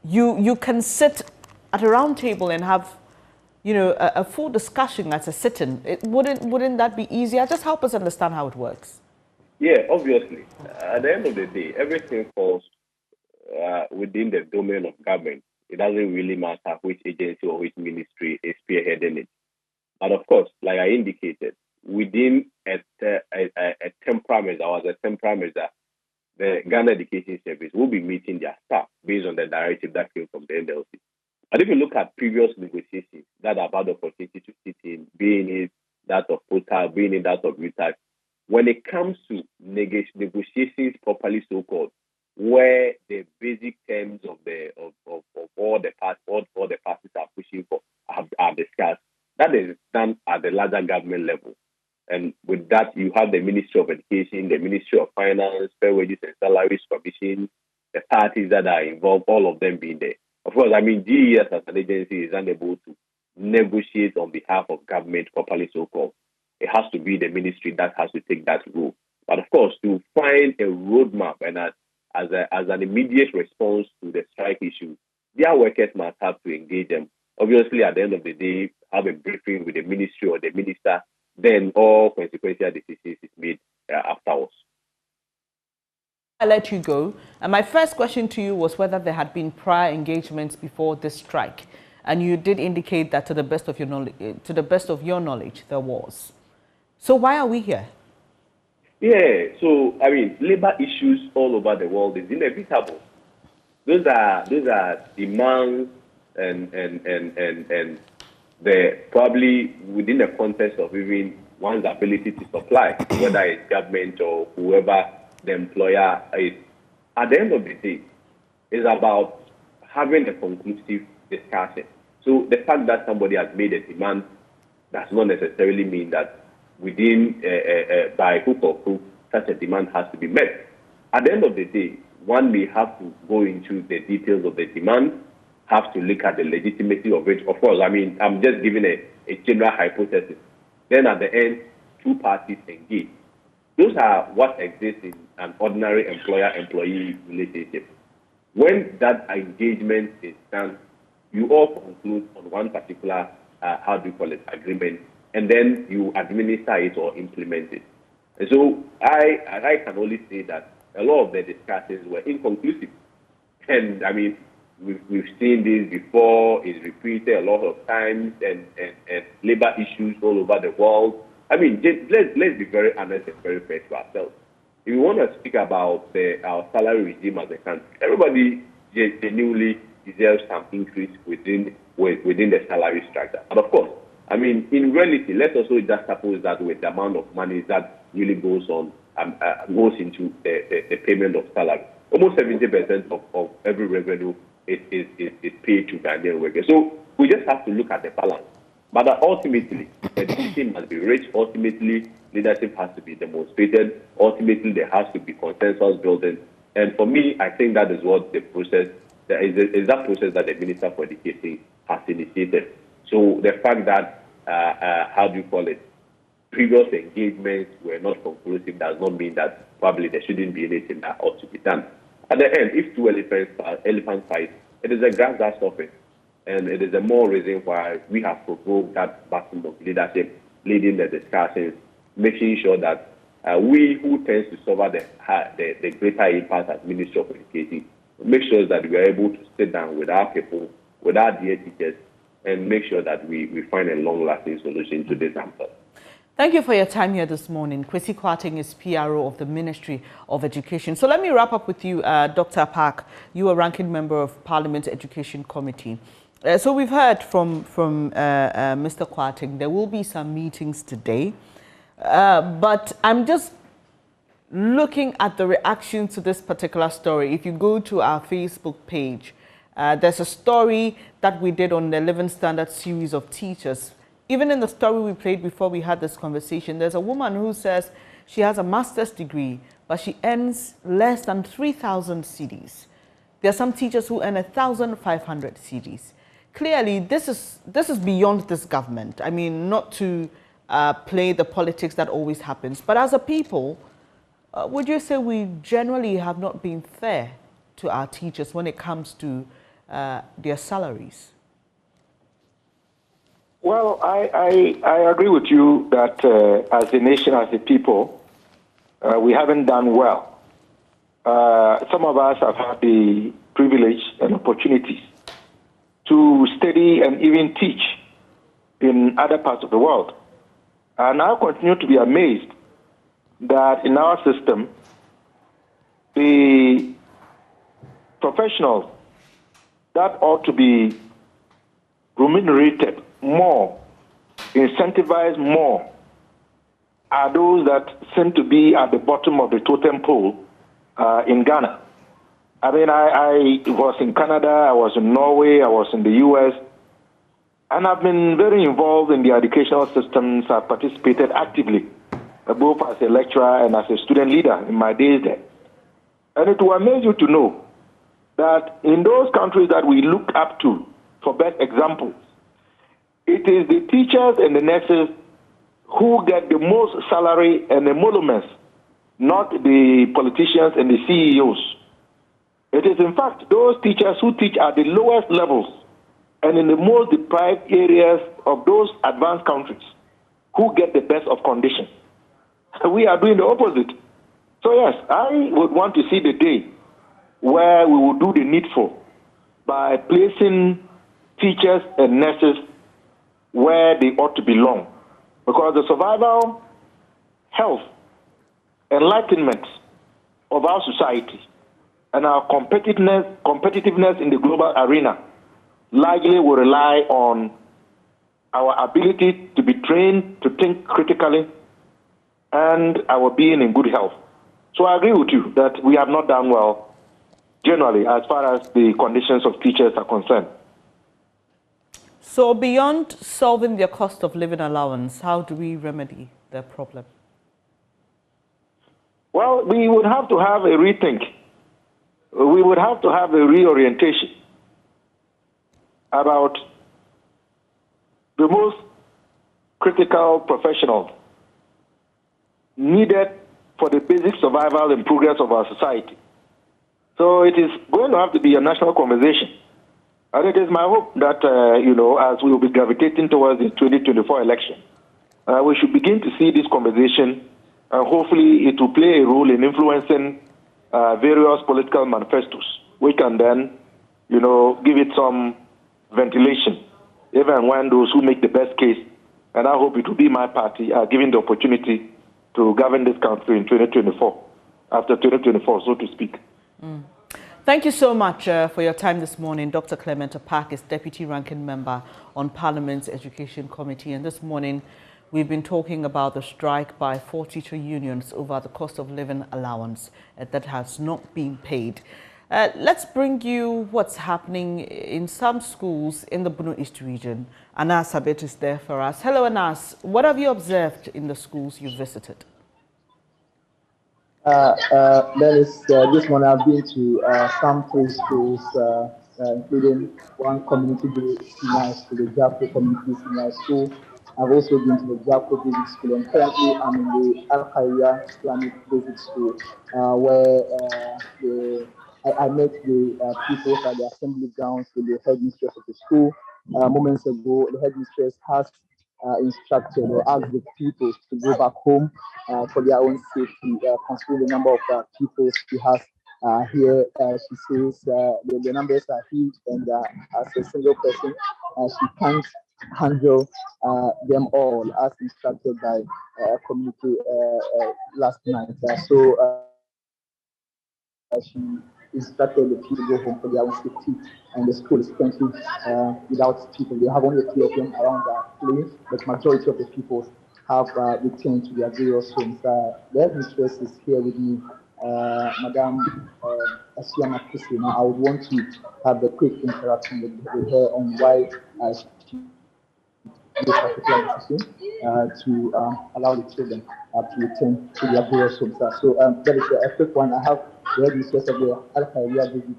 you can sit at a round table and have, you know, a full discussion as a sit-in. Wouldn't that be easier? Just help us understand how it works. Yeah, obviously. At the end of the day, everything falls within the domain of government. It doesn't really matter which agency or which ministry is spearheading it. But of course, like I indicated, within a temporary measure, the Ghana Education Service will be meeting their staff based on the directive that came from the NLC. But if you look at previous negotiations that have had the opportunity to sit in, being it that of POTA, being it that of UTAC, when it comes to negotiations properly so-called, where the basic terms of all the parties are pushing for are discussed, that is done at the larger government level. And with that, you have the Ministry of Education, the Ministry of Finance, Fair Wages and Salaries Commission, the parties that are involved, all of them being there. Of course, I mean, GES as an agency is unable to negotiate on behalf of government properly so-called. It has to be the ministry that has to take that role. But of course, to find a roadmap and as an immediate response to the strike issue, their workers must have to engage them. Obviously, at the end of the day, have a briefing with the ministry or the minister, then all consequential decisions is made afterwards. I'll let you go. And my first question to you was whether there had been prior engagements before this strike. And you did indicate that to the best of your knowledge, there was. So why are we here? Yeah, so I mean, labor issues all over the world is inevitable. Those are demands and the probably within the context of even one's ability to supply, whether it's government or whoever the employer is. At the end of the day, it's about having a conclusive discussion. So the fact that somebody has made a demand does not necessarily mean that within, by hook or crook, such a demand has to be met. At the end of the day, one may have to go into the details of the demand, have to look at the legitimacy of it. Of course, I mean, I'm just giving a general hypothesis. Then at the end, two parties engage. Those are what exists in an ordinary employer-employee relationship. When that engagement is done, you all conclude on one particular, agreement, and then you administer it or implement it. And so I can only say that a lot of the discussions were inconclusive. And I mean, we've seen this before, it's repeated a lot of times, and labor issues all over the world. I mean, let's be very honest and very fair to ourselves. If we want to speak about our salary regime as a country, everybody genuinely deserves some increase within the salary structure. But of course, I mean, in reality, let's also just suppose that with the amount of money that really goes into the payment of salary, almost 70% of every revenue is paid to Ghanaian workers. So we just have to look at the balance. But ultimately, the decision must be reached. Ultimately, leadership has to be demonstrated. Ultimately, there has to be consensus building. And for me, I think that is what the process, is that process that the Minister for Education has initiated. So the fact that, previous engagements were not conclusive does not mean that probably there shouldn't be anything that ought to be done. At the end, if two elephants fight, it is a grass that stops it. And it is the more reason why we have provoked that button of leadership, leading the discussions, making sure that we who tends to suffer the greater impact as Ministry of Education, make sure that we are able to sit down with our people, with our dear teachers, and make sure that we find a long-lasting solution to this answer. Thank you for your time here this morning. Kwesi Kwarteng is PRO of the Ministry of Education. So let me wrap up with you, Dr. Park. You are ranking member of Parliament Education Committee. So we've heard from Mr. Kwarteng. There will be some meetings today, but I'm just looking at the reaction to this particular story. If you go to our Facebook page, there's a story that we did on the Living Standard series of teachers. Even in the story we played before we had this conversation, there's a woman who says she has a master's degree, but she earns less than 3,000 cedis. There are some teachers who earn 1,500 cedis. Clearly, this is beyond this government. I mean, not to play the politics that always happens, but as a people, would you say we generally have not been fair to our teachers when it comes to their salaries? Well, I agree with you that as a nation, as a people, we haven't done well. Some of us have had the privilege and opportunities to study and even teach in other parts of the world. And I continue to be amazed that in our system, the professionals that ought to be remunerated more, incentivized more, are those that seem to be at the bottom of the totem pole in Ghana. I mean, I was in Canada, I was in Norway, I was in the US, and I've been very involved in the educational systems. I've participated actively, both as a lecturer and as a student leader in my days there. And it will amaze you to know that in those countries that we look up to for best examples, it is the teachers and the nurses who get the most salary and emoluments, not the politicians and the CEOs. It is, in fact, those teachers who teach at the lowest levels and in the most deprived areas of those advanced countries who get the best of conditions. We are doing the opposite. So, yes, I would want to see the day where we will do the needful by placing teachers and nurses where they ought to belong. Because the survival, health, enlightenment of our society and our competitiveness in the global arena largely will rely on our ability to be trained to think critically, and our being in good health. So I agree with you that we have not done well generally as far as the conditions of teachers are concerned. So beyond solving their cost of living allowance, how do we remedy their problem? Well, we would have to have a rethink. We would have to have a reorientation about the most critical professionals needed for the basic survival and progress of our society. So it is going to have to be a national conversation. And it is my hope that, as we will be gravitating towards the 2024 election, we should begin to see this conversation, and hopefully it will play a role in influencing various political manifestos. We can then, give it some ventilation, even when those who make the best case, and I hope it will be my party, are given the opportunity to govern this country in 2024, after 2024, so to speak. Thank you so much for your time this morning. Dr. Clement Apak is Deputy Ranking Member on Parliament's Education Committee. And this morning, we've been talking about the strike by 4 teacher unions over the cost of living allowance that has not been paid. Let's bring you what's happening in some schools in the Bono East region. Anas Abet is there for us. Hello, Anas. What have you observed in the schools you visited? This morning I've been to some 3 schools, including one community-based senior school, the Japo Community Senior School. I've also been to the Japo Basic School, and currently I'm in the Al Khayriya Islamic Basic School, where I met the people at the assembly grounds with the headmistress of the school. Moments ago, the headmistress has instructed or asked the people to go back home for their own safety, considering the number of people she has here. She says the numbers are huge, and as a single person, she can't handle them all as instructed by community last night. She instructed the people to go home for their own safety, and the school is currently without people. They have only a few of them around playing, but majority of the people have returned to their various homes. The headmistress is here with me, Madam Asiama Kusina. I would want to have a quick interaction with her on why she this particular decision to allow the children to return to their various homes. So that is a quick one. I have the headmistress of the Al Khayriya Basic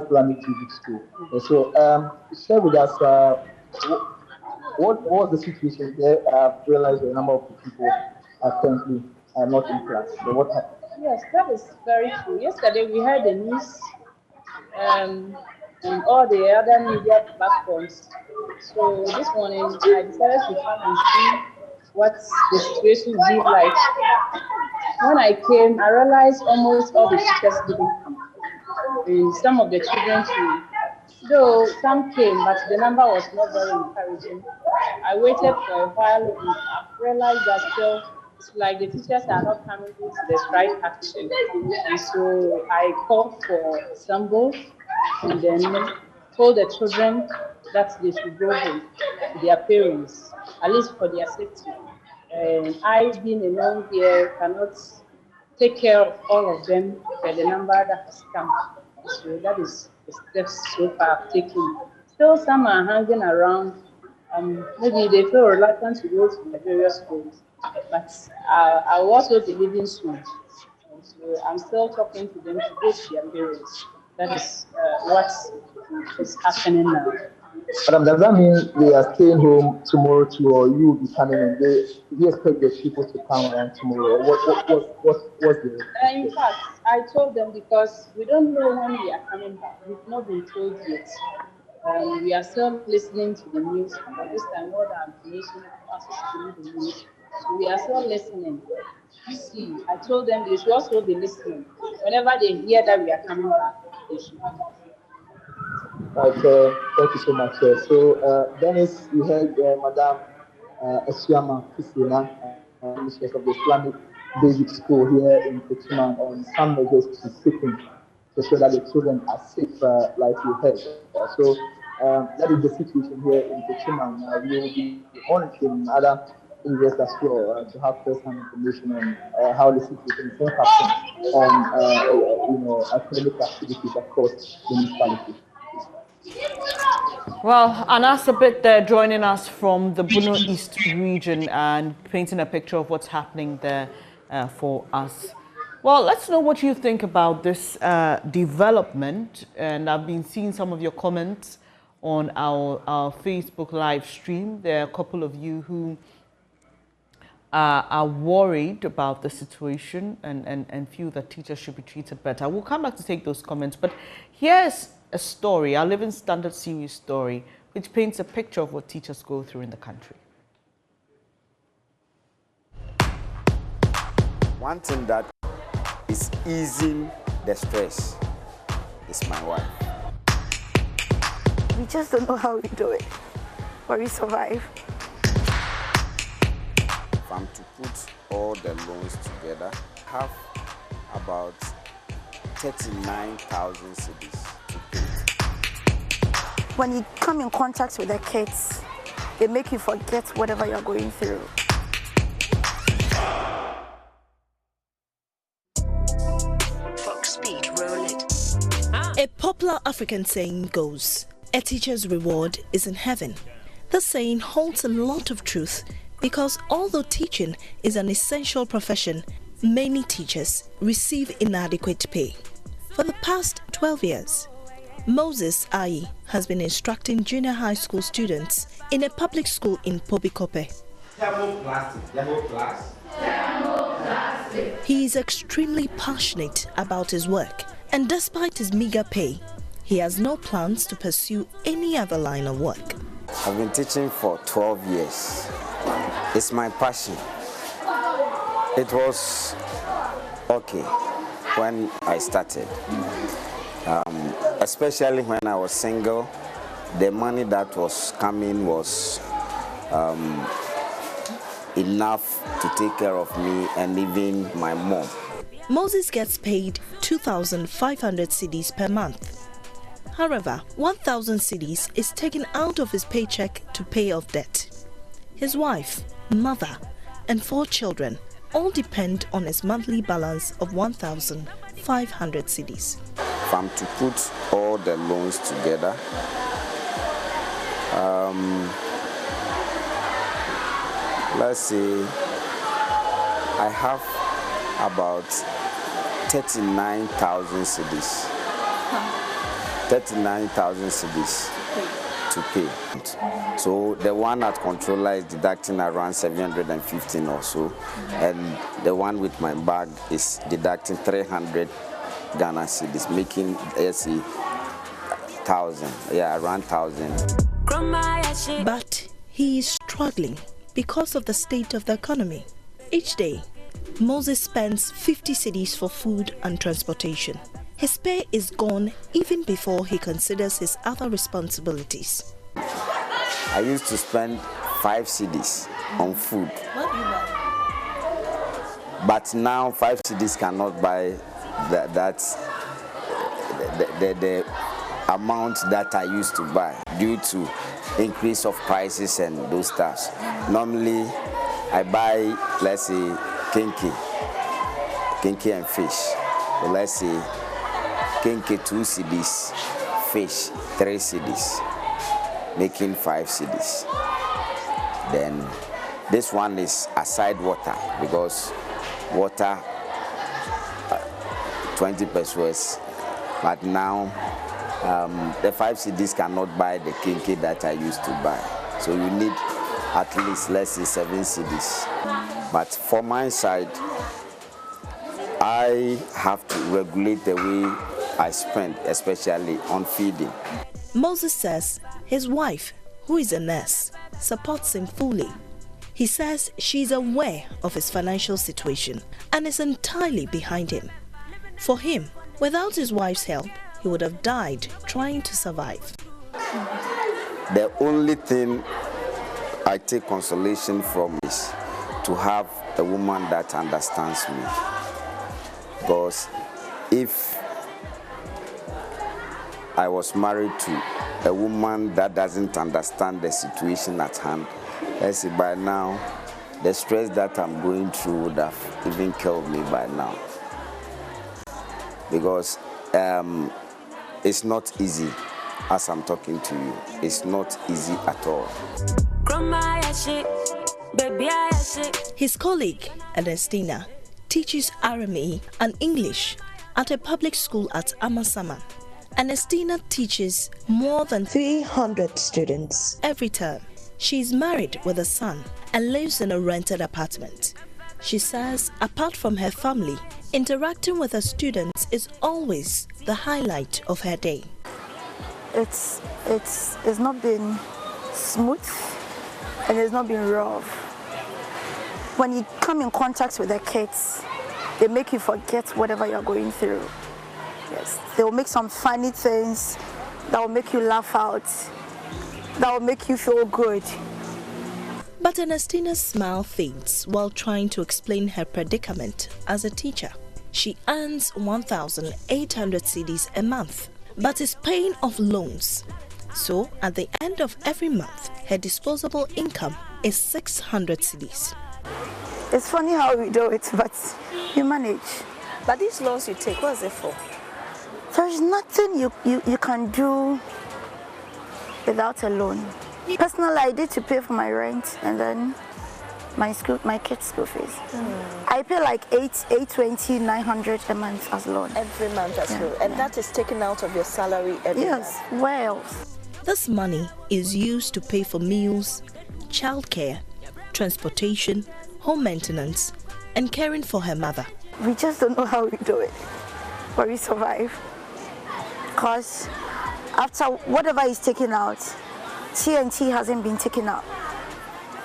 Islamic Basic School. So share with us what was the situation there? I've realized a number of people are currently not in class. So what happened? Yes, that is very true. Yesterday we heard the news and all the other media platforms. So this morning I decided to come and see what the situation would be like. When I came, I realized almost all the teachers didn't come. And some of the children too. Though some came, but the number was not very encouraging. I waited for a while and I realized that still it's like the teachers are not coming to the strike action. And so I called for Sambo and then told the children that they should go home to their parents, at least for their safety. And I, being alone here, cannot take care of all of them by the number that has come. So that is the steps so far I've taken. Still, some are hanging around. Maybe they feel reluctant to go to the various schools, but I will also be leaving soon. So I'm still talking to them to go to their parents. That is what is happening now. Madam, does that mean they are staying home tomorrow too, or you will be coming and they expect the people to come around tomorrow? What's the... In fact, I told them because we don't know when we are coming back. We've not been told yet. We are still listening to the news, but this time all the information is the news. So we are still listening. You see, I told them they should also be listening. Whenever they hear that we are coming back, they should. Right, thank you so much. So, Bernice, you heard Madam Asiama Kusina, Mistress of the Islamic Basic School here in Kutuman, on some measures she's taking to show that the children are safe, like you heard. So, That is the situation here in Kochiman. We will be monitoring in other areas as well to have first-hand information on how the situation is impacting on academic activities across the municipality. Well, Anas a bit there joining us from the Bono East region and painting a picture of what's happening there for us. Well, let's know what you think about this development. And I've been seeing some of your comments on our Facebook live stream. There are a couple of you who are worried about the situation and feel that teachers should be treated better. We'll come back to take those comments. But here's a story, our Living Standard series story, which paints a picture of what teachers go through in the country. One thing that is easing the stress is my wife. We just don't know how we do it, but we survive. If I'm to put all the loans together, I have about 39,000 cedis to pay. When you come in contact with the kids, they make you forget whatever you're going through. Speed, roll it. A popular African saying goes, a teacher's reward is in heaven. This saying holds a lot of truth because although teaching is an essential profession, many teachers receive inadequate pay. For the past 12 years, Moses Ayi has been instructing junior high school students in a public school in Pobikope. He is extremely passionate about his work, and despite his meager pay, he has no plans to pursue any other line of work. I've been teaching for 12 years. It's my passion. It was okay when I started. Especially when I was single, the money that was coming was enough to take care of me and even my mom. Moses gets paid 2,500 cedis per month. However, 1,000 cedis is taken out of his paycheck to pay off debt. His wife, mother, and 4 children all depend on his monthly balance of 1,500 cedis. If I'm to put all the loans together, let's say I have about 39,000 cedis. 39,000 cedis to pay. So the one at controller is deducting around 715 or so, and the one with my bag is deducting 300 Ghana cedis, making, let's see, 1,000, around 1,000. But he is struggling because of the state of the economy. Each day, Moses spends 50 cedis for food and transportation. His pay is gone even before he considers his other responsibilities. I used to spend 5 cedis on food. What do you buy? But now 5 cedis cannot buy the amount that I used to buy due to increase of prices and those stuffs. Normally, I buy, let's say, kinky and fish. So let's say, kinky 2 cedis, fish 3 cedis, making 5 cedis. Then this one is aside water, because water 20 pesos, but now the 5 cedis cannot buy the kinky that I used to buy. So you need at least, let's say, 7 cedis. But for my side, I have to regulate the way I spend, especially on feeding. Moses says his wife, who is a nurse, supports him fully. He says she's aware of his financial situation and is entirely behind him. For him, without his wife's help, he would have died trying to survive. The only thing I take consolation from is to have a woman that understands me. Because if I was married to a woman that doesn't understand the situation at hand, let's say by now, the stress that I'm going through would have even killed me by now. Because it's not easy as I'm talking to you. It's not easy at all. His colleague, Ernestina, teaches RME and English at a public school at Amasaman. Ernestina teaches more than 300 students every term. She is married with a son and lives in a rented apartment. She says, apart from her family, interacting with her students is always the highlight of her day. It's not been smooth and it's not been rough. When you come in contact with the kids, they make you forget whatever you're going through. Yes, they will make some funny things that will make you laugh out, that will make you feel good. But Ernestina's smile fades while trying to explain her predicament as a teacher. She earns 1,800 cedis a month, but is paying off loans. So at the end of every month, her disposable income is 600 cedis. It's funny how we do it, but you manage. But these loans you take, what is it for? There's nothing you can do without a loan. Personally, I did to pay for my rent and then my kids' school fees. I pay like 820, 900 a month as loan. Every month as loan. And that is taken out of your salary every month? Yes, well. This money is used to pay for meals, childcare, transportation, home maintenance, and caring for her mother. We just don't know how we do it, but we survive. Because after whatever is taken out, TNT hasn't been taken out.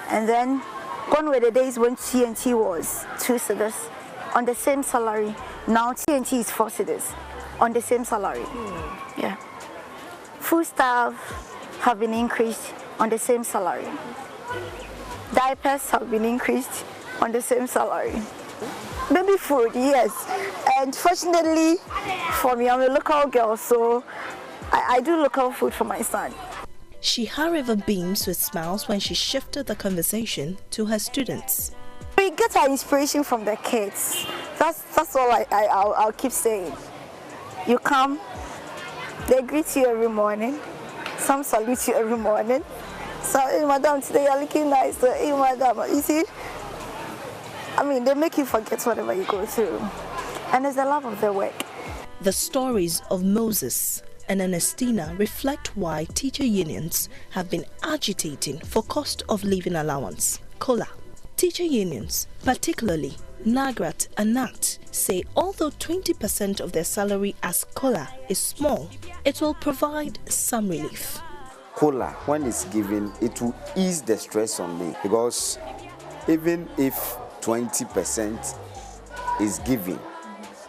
And then gone were the days when TNT was 2 cedis on the same salary. Now TNT is 4 cedis on the same salary. Yeah. Food staff have been increased on the same salary. Diapers have been increased on the same salary. Baby food, yes. And fortunately for me, I'm a local girl, so I do local food for my son. She, however, beams with smiles when she shifted the conversation to her students. We get our inspiration from the kids. That's all I'll keep saying. You come, they greet you every morning. Some salute you every morning. So, hey, madam, today you're looking nice. So, hey, madam, you see? I mean, they make you forget whatever you go through. And it's the love of their work. The stories of Moses and Ernestina reflect why teacher unions have been agitating for cost of living allowance, COLA. Teacher unions, particularly NAGRAT and NAT, say although 20% of their salary as COLA is small, it will provide some relief. COLA, when it's given, it will ease the stress on me, because even if 20% is given,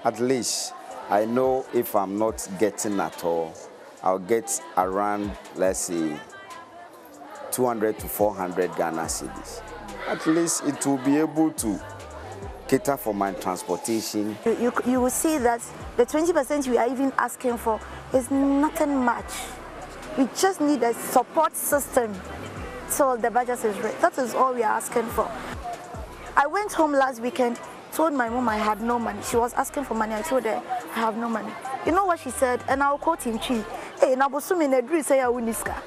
at least I know if I'm not getting at all, I'll get around, let's say, 200 to 400 Ghana cedis. At least it will be able to cater for my transportation. You will see that the 20% we are even asking for is nothing much. We just need a support system till the budget is ready. That is all we are asking for. I went home last weekend, told my mom I had no money. She was asking for money. I told her I have no money. You know what she said? And I'll quote him, hey, Nabosumi Nedri say Awuniska.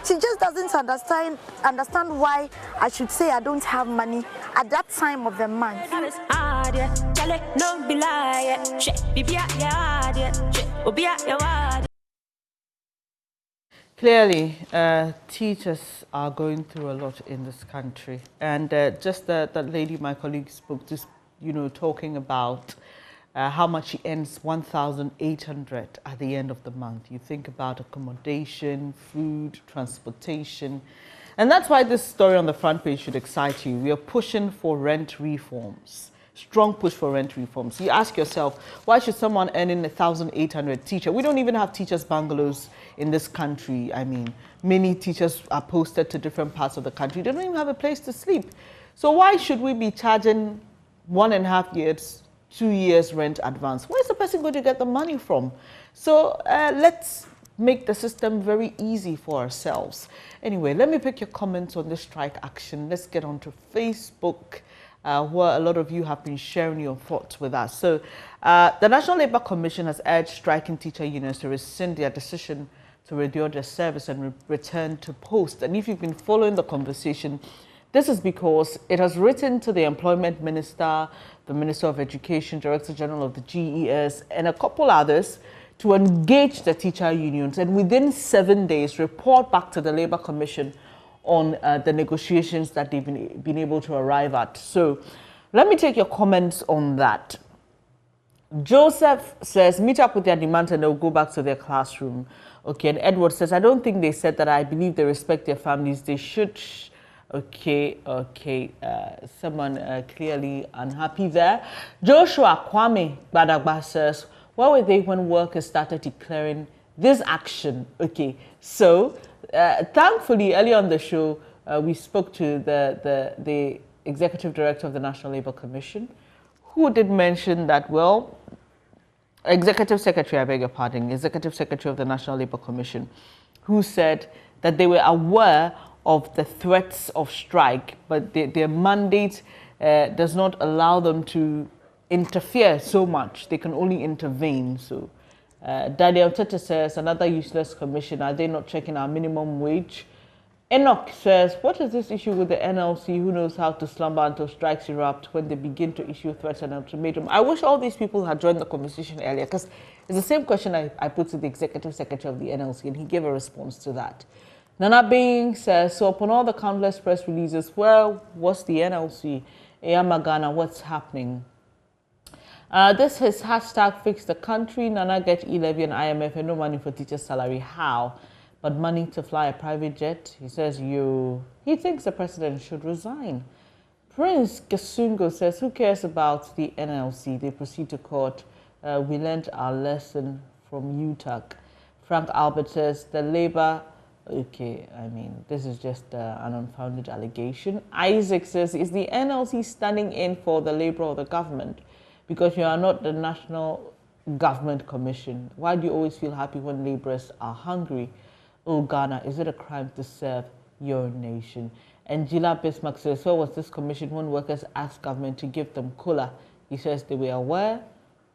She just doesn't understand why I should say I don't have money at that time of the month. Clearly, teachers are going through a lot in this country. And just that lady, my colleague, spoke to, talking about how much she earns, 1,800 at the end of the month. You think about accommodation, food, transportation. And that's why this story on the front page should excite you. We are pushing for rent reforms. Strong push for rent reforms. You ask yourself, why should someone earning 1,800 teacher? We don't even have teachers' bungalows in this country. I mean, many teachers are posted to different parts of the country. They don't even have a place to sleep. So why should we be charging 1.5 years, 2 years rent advance? Where's the person going to get the money from? So let's make the system very easy for ourselves. Anyway, let me pick your comments on this strike action. Let's get on to Facebook, where a lot of you have been sharing your thoughts with us. So the National Labour Commission has urged striking teacher unions to rescind their decision to reduce their service and return to post. And if you've been following the conversation, this is because it has written to the Employment Minister, the Minister of Education, Director General of the GES, and a couple others to engage the teacher unions and within 7 days report back to the Labour Commission on the negotiations that they've been able to arrive at. So let me take your comments on that. Joseph says, meet up with their demands and they'll go back to their classroom. Okay, and Edward says, I don't think they said that. I believe they respect their families. They should. Okay. Someone clearly unhappy there. Joshua Kwame Badagba says, where were they when workers started declaring this action? Okay, so thankfully, earlier on the show, we spoke to the Executive Director of the National Labour Commission, who did mention that, well, Executive Secretary, I beg your pardon, Executive Secretary of the National Labour Commission, who said that they were aware of the threats of strike, but their mandate does not allow them to interfere so much. They can only intervene. So Daniel Tete says, another useless commission. Are they not checking our minimum wage? Enoch says, what is this issue with the NLC? Who knows how to slumber until strikes erupt when they begin to issue threats and ultimatum? I wish all these people had joined the conversation earlier, because it's the same question I put to the Executive Secretary of the NLC, and he gave a response to that. Nana Bing says, so upon all the countless press releases, well, what's the NLC? Eyamagana, what's happening? This is hashtag fix the country. Nana get E-levy and IMF and no money for teacher's salary. How? But money to fly a private jet? He says he thinks the president should resign. Prince Kasungo says, who cares about the NLC? They proceed to court. We learned our lesson from UTAC. Frank Albert says, the Labour... Okay, I mean, this is just an unfounded allegation. Isaac says, is the NLC standing in for the Labour or the government? Because you are not the National Government Commission. Why do you always feel happy when labourers are hungry? Oh, Ghana, is it a crime to serve your nation? And Gila Bismarck says, so was this commission when workers asked government to give them cola? He says they were aware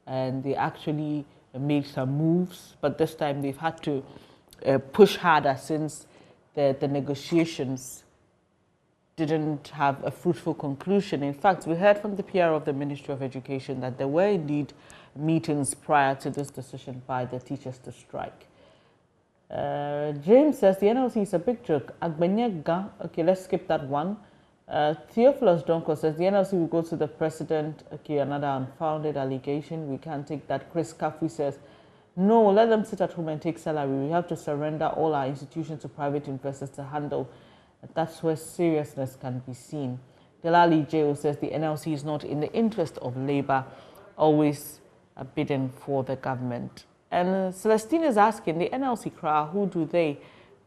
and they actually made some moves, but this time they've had to push harder since the negotiations didn't have a fruitful conclusion. In fact, we heard from the PR of the Ministry of Education that there were indeed meetings prior to this decision by the teachers to strike. James says the NLC is a big joke. Agbenyega, okay, let's skip that one. Theophilus Donko says the NLC will go to the president. Okay, another unfounded allegation. We can't take that. Chris Caffrey says, no, let them sit at home and take salary. We have to surrender all our institutions to private investors to handle. That's where seriousness can be seen. Delali J.O. says the NLC is not in the interest of Labour, always bidding for the government. And Celestine is asking, the NLC crowd, who do they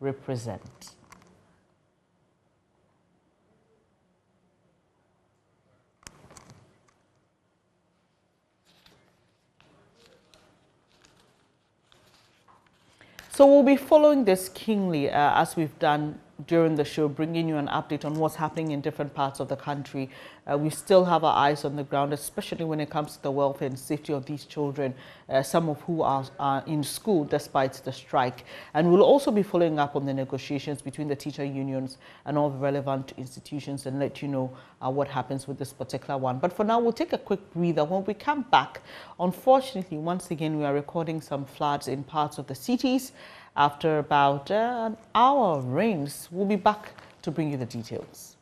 represent? So we'll be following this keenly as we've done during the show, bringing you an update on what's happening in different parts of the country. We still have our eyes on the ground, especially when it comes to the welfare and safety of these children, some of who are in school despite the strike. And we'll also be following up on the negotiations between the teacher unions and all the relevant institutions and let you know what happens with this particular one. But for now, we'll take a quick breather. When we come back, unfortunately, once again, we are recording some floods in parts of the cities. After about an hour of rains, we'll be back to bring you the details.